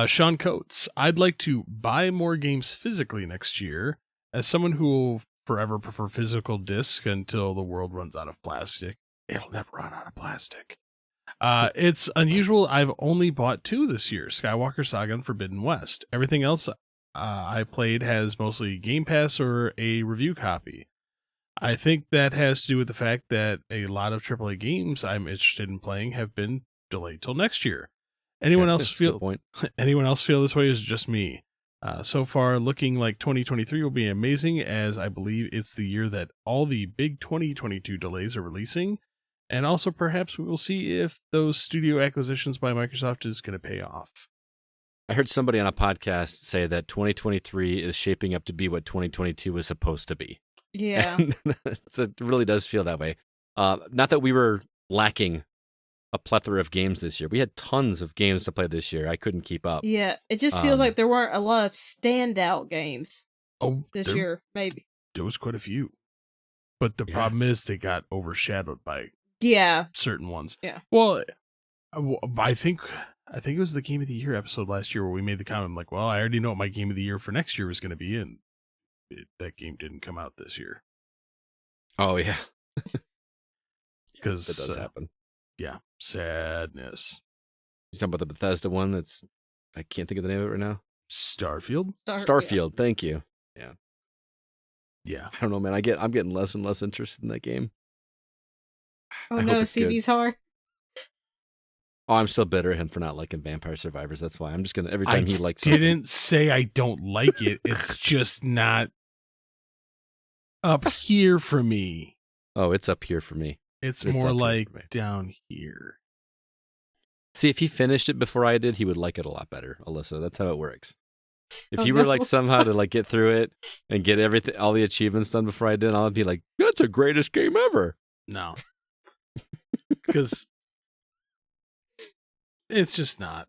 Sean Coates, I'd like to buy more games physically next year. As someone who will forever prefer physical disc until the world runs out of plastic. It'll never run out of plastic. It's unusual. I've only bought 2 this year, Skywalker Saga and Forbidden West. Everything else I played has mostly Game Pass or a review copy. I think that has to do with the fact that a lot of AAA games I'm interested in playing have been delayed till next year. Anyone else feel this way? Is just me? So far, looking like 2023 will be amazing, as I believe it's the year that all the big 2022 delays are releasing, and also perhaps we will see if those studio acquisitions by Microsoft is going to pay off. I heard somebody on a podcast say that 2023 is shaping up to be what 2022 was supposed to be. Yeah. So it really does feel that way. Not that we were lacking a plethora of games this year. We had tons of games to play this year. I couldn't keep up. Yeah, it just feels like there weren't a lot of standout games this year, maybe. There was quite a few. But the problem is they got overshadowed by certain ones. Yeah. Well, I think it was the Game of the Year episode last year where we made the comment, like, well, I already know what my Game of the Year for next year was going to be, and that game didn't come out this year. Oh, yeah. Because that does happen. Yeah, sadness. You talking about the Bethesda one I can't think of the name of it right now? Starfield? Starfield, thank you. Yeah. Yeah. I don't know, man. I'm getting less and less interested in that game. Oh no, CB's hard. Oh, I'm still bitter at him for not liking Vampire Survivors. That's why I'm just gonna every time he likes something. I didn't say I don't like it. It's just not up here for me. Oh, it's up here for me. It's more like down here. See, if he finished it before I did, he would like it a lot better, Alyssa. That's how it works. If you were like somehow to like get through it and get all the achievements done before I did, I'd be like, "That's the greatest game ever." No, because it's just not.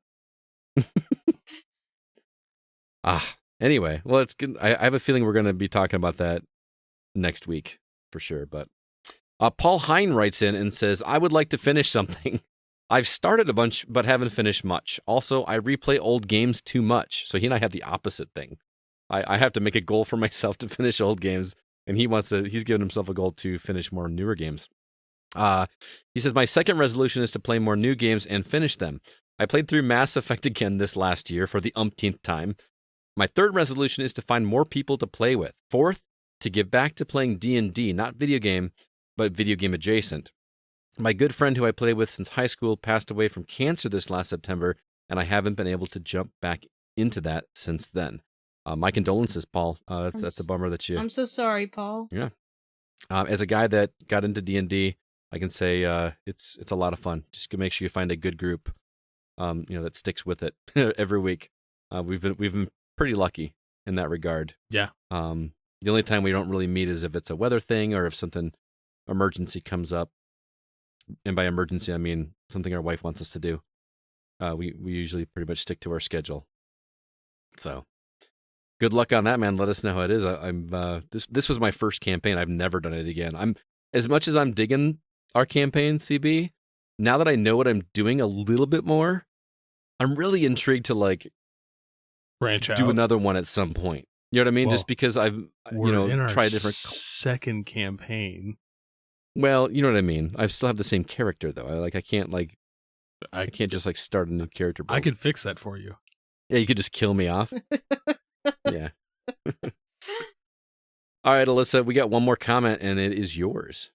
Anyway, well, it's good. I have a feeling we're going to be talking about that next week for sure, but. Paul Hine writes in and says, "I would like to finish something. I've started a bunch, but haven't finished much. Also, I replay old games too much." So he and I have the opposite thing. I have to make a goal for myself to finish old games, and he's given himself a goal to finish more newer games. He says, "My second resolution is to play more new games and finish them. I played through Mass Effect again this last year for the umpteenth time. My third resolution is to find more people to play with. Fourth, to give back to playing D&D, not video game, but video game adjacent. My good friend who I played with since high school passed away from cancer this last September, and I haven't been able to jump back into that since then. My condolences, Paul. That's a bummer that you... I'm so sorry, Paul. Yeah. As a guy that got into D&D, I can say it's a lot of fun. Just make sure you find a good group, that sticks with it every week. We've been pretty lucky in that regard. Yeah. The only time we don't really meet is if it's a weather thing or if something emergency comes up. And by emergency, I mean something our wife wants us to do. We usually pretty much stick to our schedule. So, good luck on that, man. Let us know how it is. This was my first campaign. I've never done it again. I'm as much as I'm digging our campaign, CB. Now that I know what I'm doing a little bit more, I'm really intrigued to branch out, do another one at some point. You know what I mean? Well, just because I've tried different second campaign. Well, you know what I mean. I still have the same character though. I can't just start a new character build. I could fix that for you. Yeah, you could just kill me off. Yeah. All right, Alyssa, we got one more comment, and it is yours.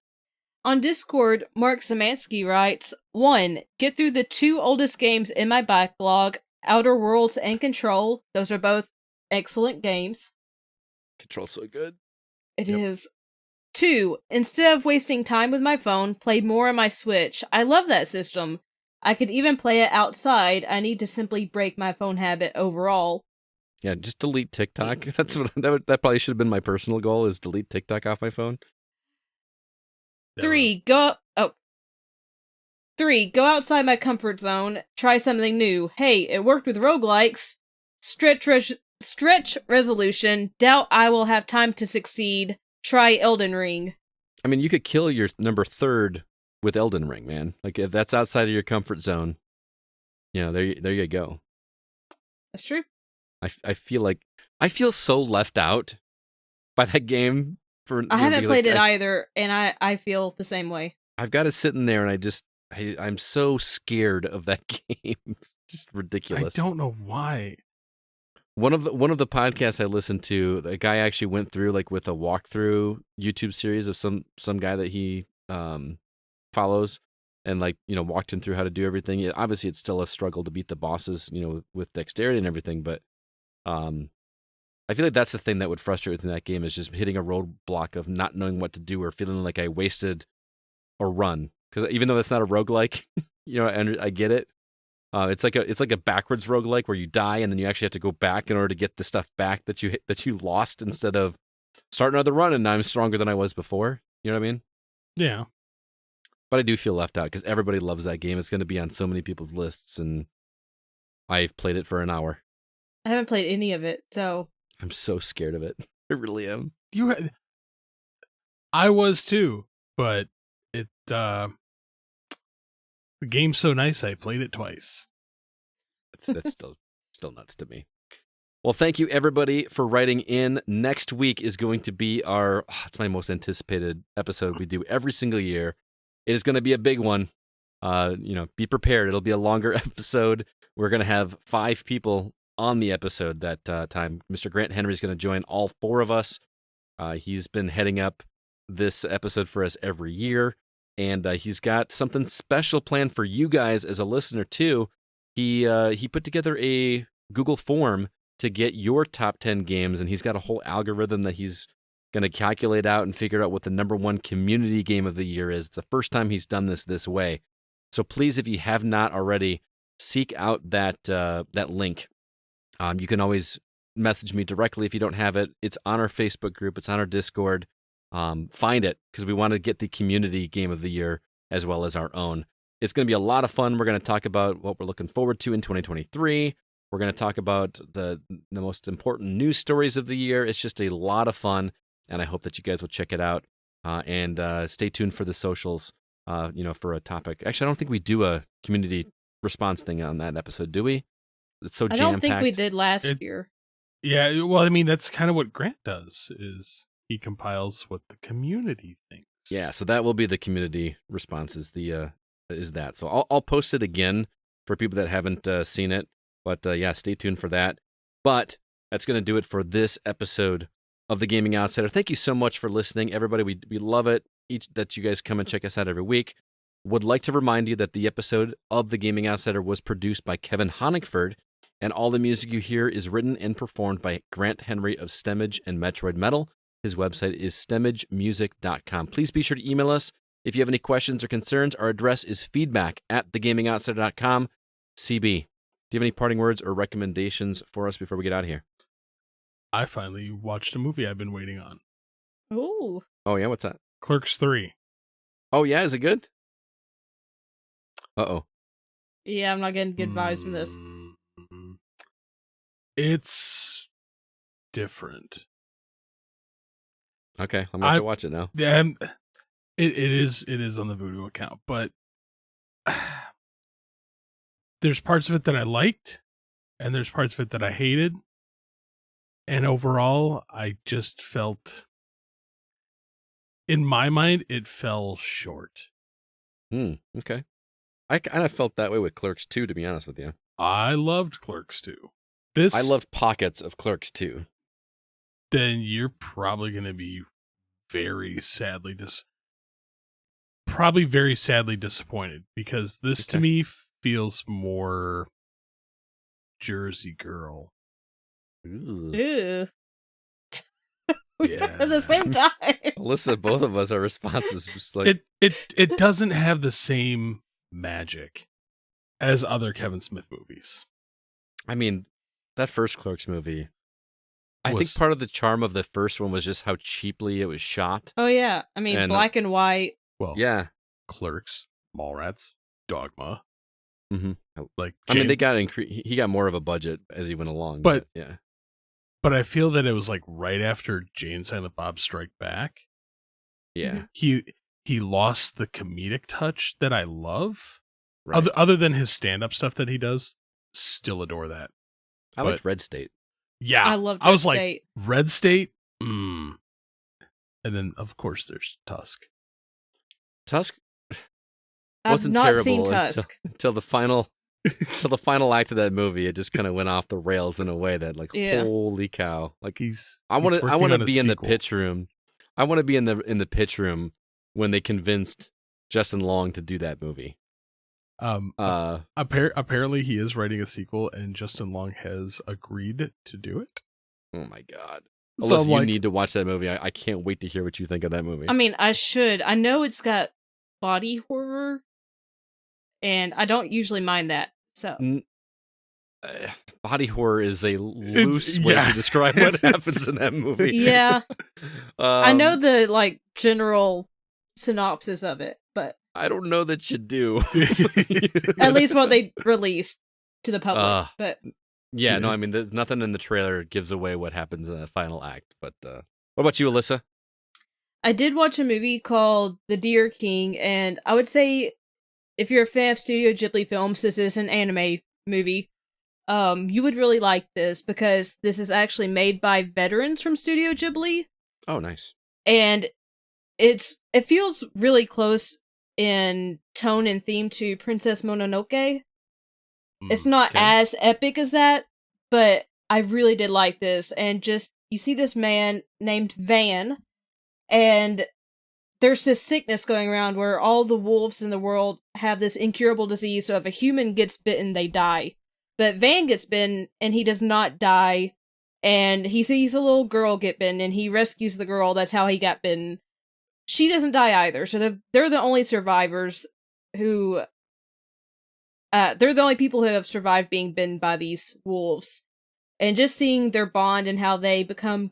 On Discord, Mark Zamansky writes, 1. Get through the 2 oldest games in my backlog, Outer Worlds and Control. Those are both excellent games. Control's so good. It is. 2. Instead of wasting time with my phone, play more on my Switch. I love that system. I could even play it outside. I need to simply break my phone habit overall. Yeah, just delete TikTok. That's what that probably should have been my personal goal, is delete TikTok off my phone. 3. Go outside my comfort zone. Try something new. Hey, it worked with roguelikes. Stretch resolution. Doubt I will have time to succeed. Try Elden Ring. I mean, you could kill your number 3rd with Elden Ring, man. If that's outside of your comfort zone, there you go. That's true. I feel so left out by that game. I haven't played it either, and I feel the same way. I've got to sit in there, and I'm so scared of that game. It's just ridiculous. I don't know why. One of the podcasts I listened to, the guy actually went through with a walkthrough YouTube series of some guy that he follows, and walked him through how to do everything. Obviously, it's still a struggle to beat the bosses, with dexterity and everything. But I feel like that's the thing that would frustrate me in that game, is just hitting a roadblock of not knowing what to do or feeling like I wasted a run. Because even though that's not a roguelike, and I get it. It's like a backwards roguelike where you die and then you actually have to go back in order to get the stuff back that you lost, instead of start another run and now I'm stronger than I was before. You know what I mean? Yeah. But I do feel left out because everybody loves that game. It's going to be on so many people's lists, and I've played it for an hour. I haven't played any of it, so I'm so scared of it. I really am. I was too, but the game's so nice I played it twice. That's still nuts to me. Well, thank you everybody for writing in. Next week is going to be it's my most anticipated episode we do every single year. It is going to be a big one. Be prepared. It'll be a longer episode. We're going to have 5 people on the episode that time. Mr. Grant Henry is going to join all 4 of us. He's been heading up this episode for us every year, and he's got something special planned for you guys as a listener too. He put together a Google form to get your top 10 games, and he's got a whole algorithm that he's going to calculate out and figure out what the number 1 community game of the year is. It's the first time he's done this way. So please, if you have not already, seek out that link. You can always message me directly if you don't have it. It's on our Facebook group. It's on our Discord. Find it, because we want to get the community game of the year as well as our own. It's going to be a lot of fun. We're going to talk about what we're looking forward to in 2023. We're going to talk about the most important news stories of the year. It's just a lot of fun, and I hope that you guys will check it out. And stay tuned for the socials, for a topic. Actually, I don't think we do a community response thing on that episode, do we? It's so jam-packed. I don't think we did last year. Yeah, well, I mean, that's kind of what Grant does, is he compiles what the community thinks. Yeah, so that will be the community responses. Is that. So I'll post it again for people that haven't seen it. But stay tuned for that. But that's going to do it for this episode of The Gaming Outsider. Thank you so much for listening, everybody. We love it that you guys come and check us out every week. Would like to remind you that the episode of The Gaming Outsider was produced by Kevin Honigford, and all the music you hear is written and performed by Grant Henry of Stemmage and Metroid Metal. His website is stemmagemusic.com. Please be sure to email us if you have any questions or concerns. Our address is feedback@thegamingoutsider.com. CB, do you have any parting words or recommendations for us before we get out of here? I finally watched a movie I've been waiting on. Ooh. Oh, yeah? What's that? Clerks 3. Oh, yeah? Is it good? Uh-oh. Yeah, I'm not getting good vibes from this. It's different. Okay, I'm going to have to watch it now. It is on the Vudu account, but there's parts of it that I liked, and there's parts of it that I hated. And overall, I just felt, in my mind, it fell short. Okay. I kind of felt that way with Clerks 2, to be honest with you. I loved Clerks 2. I loved pockets of Clerks 2. Then you're probably going to be very sadly disappointed, because this to me feels more Jersey Girl. Ooh. Yeah. At the same time. Alyssa, both of us, our response was just like... It doesn't have the same magic as other Kevin Smith movies. I mean, that first Clerks movie, I think part of the charm of the first one was just how cheaply it was shot. Oh, yeah. I mean, black and white. Well, yeah. Clerks, Mallrats, Dogma. Mm-hmm. Like, I mean, he got more of a budget as he went along. But yeah. But I feel that it was like right after Jay and Silent Bob Strike Back. Yeah. He lost the comedic touch that I love. Right. Other than his stand-up stuff that he does, still adore that. I liked Red State. Yeah. I loved Red State. I was like, Red State? And then, of course, there's Tusk. Tusk I've wasn't not terrible seen Tusk. until the final act of that movie. It just kind of went off the rails in a way that, like, holy cow! Like I want to be in the pitch room. I want to be in the pitch room when they convinced Justin Long to do that movie. Apparently he is writing a sequel, and Justin Long has agreed to do it. Oh my god! So Alyssa, you need to watch that movie. I can't wait to hear what you think of that movie. I mean, I should. I know it's got body horror, and I don't usually mind that. So, body horror is a loose way to describe what happens in that movie. Yeah, I know the general synopsis of it, but I don't know that you do. At least what they released to the public. But yeah, no, I mean, there's nothing in the trailer gives away what happens in the final act. But what about you, Alyssa? I did watch a movie called The Deer King, and I would say if you're a fan of Studio Ghibli films, this is an anime movie. You would really like this because this is actually made by veterans from Studio Ghibli. Oh, nice. And it feels really close in tone and theme to Princess Mononoke. It's not as epic as that, but I really did like this. And just, you see this man named Van, and there's this sickness going around where all the wolves in the world have this incurable disease, so if a human gets bitten, they die. But Van gets bitten, and he does not die, and he sees a little girl get bitten, and he rescues the girl. That's how he got bitten. She doesn't die either, so they're the only survivors who... they're the only people who have survived being bitten by these wolves. And just seeing their bond and how they become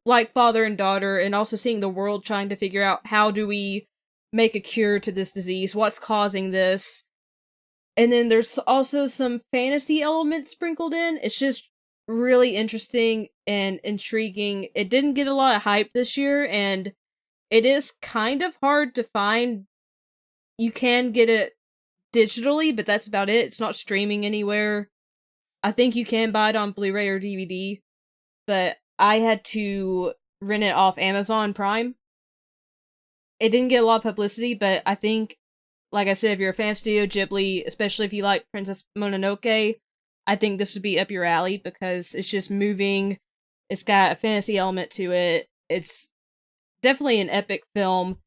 like father and daughter, and also seeing the world trying to figure out how do we make a cure to this disease, what's causing this. And then there's also some fantasy elements sprinkled in. It's just really interesting and intriguing. It didn't get a lot of hype this year, and it is kind of hard to find. You can get it digitally, but that's about it. It's not streaming anywhere. I think you can buy it on Blu-ray or DVD, but I had to rent it off Amazon Prime. It didn't get a lot of publicity, but I think, like I said, if you're a fan of Studio Ghibli, especially if you like Princess Mononoke, I think this would be up your alley because it's just moving. It's got a fantasy element to it. It's definitely an epic film.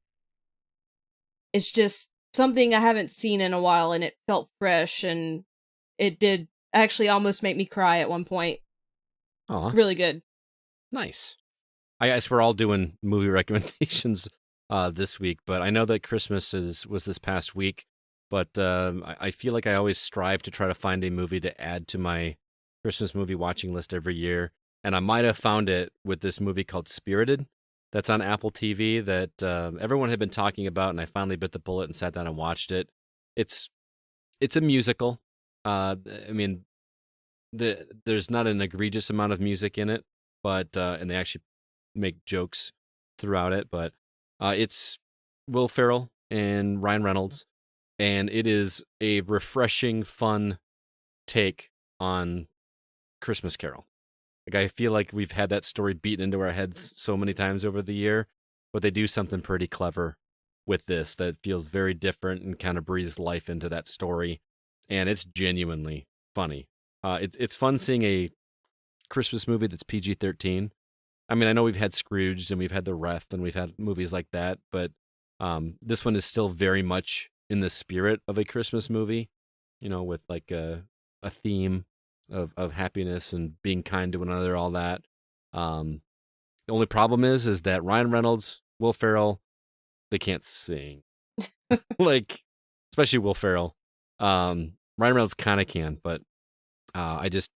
It's just something I haven't seen in a while, and it felt fresh, and it did actually almost make me cry at one point. Aw. Really good. Nice. I guess we're all doing movie recommendations this week, but I know that Christmas was this past week, but I feel like I always strive to try to find a movie to add to my Christmas movie watching list every year, and I might have found it with this movie called Spirited that's on Apple TV that everyone had been talking about, and I finally bit the bullet and sat down and watched it. It's a musical. I mean, there's not an egregious amount of music in it, but and they actually make jokes throughout it, but it's Will Ferrell and Ryan Reynolds, and it is a refreshing, fun take on Christmas Carol. Like, I feel like we've had that story beaten into our heads so many times over the year, but they do something pretty clever with this that feels very different and kind of breathes life into that story, and it's genuinely funny. It's fun seeing a Christmas movie that's PG-13. I mean, I know we've had Scrooged and we've had The Ref and we've had movies like that, but this one is still very much in the spirit of a Christmas movie, with like a theme of happiness and being kind to one another, all that. The only problem is that Ryan Reynolds, Will Ferrell, they can't sing. Like, especially Will Ferrell. Ryan Reynolds kind of can, but I just,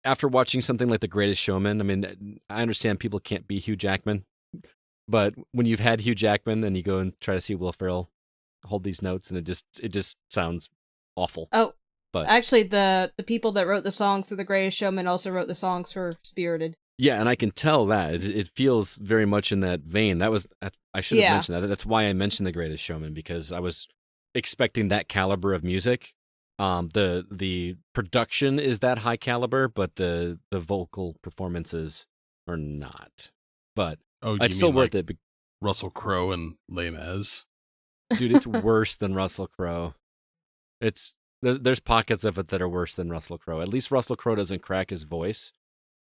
after watching something like The Greatest Showman, I mean, I understand people can't be Hugh Jackman, but when you've had Hugh Jackman and you go and try to see Will Ferrell hold these notes, and it just sounds awful. Oh, but actually, the people that wrote the songs for The Greatest Showman also wrote the songs for Spirited. Yeah, and I can tell that it feels very much in that vein. I should have mentioned that. That's why I mentioned The Greatest Showman, because I was expecting that caliber of music. The production is that high caliber, but the vocal performances are not. But it's still worth it. Russell Crowe and Les Mis. Dude, it's worse than Russell Crowe. There's pockets of it that are worse than Russell Crowe. At least Russell Crowe doesn't crack his voice.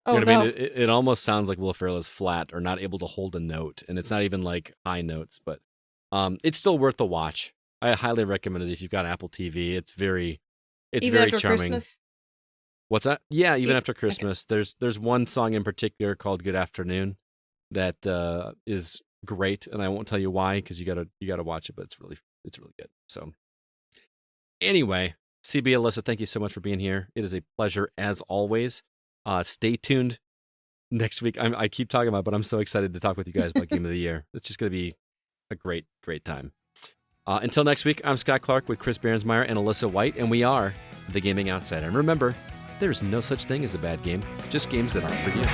Oh, you know what I mean? no. It almost sounds like Will Ferrell is flat or not able to hold a note, and it's not even like high notes, but it's still worth the watch. I highly recommend it if you've got Apple TV. It's very charming. Christmas? What's that? Yeah, even after Christmas. Okay. There's one song in particular called "Good Afternoon" that is great, and I won't tell you why because you gotta watch it, but it's really good. So anyway, CB, Alyssa, thank you so much for being here. It is a pleasure as always. Stay tuned next week. I keep talking about it, but I'm so excited to talk with you guys about Game of the Year. It's just going to be a great time. Until next week, I'm Scott Clark with Chris Behrensmeyer and Alyssa White, and we are The Gaming Outsider. And remember, there's no such thing as a bad game, just games that aren't for you.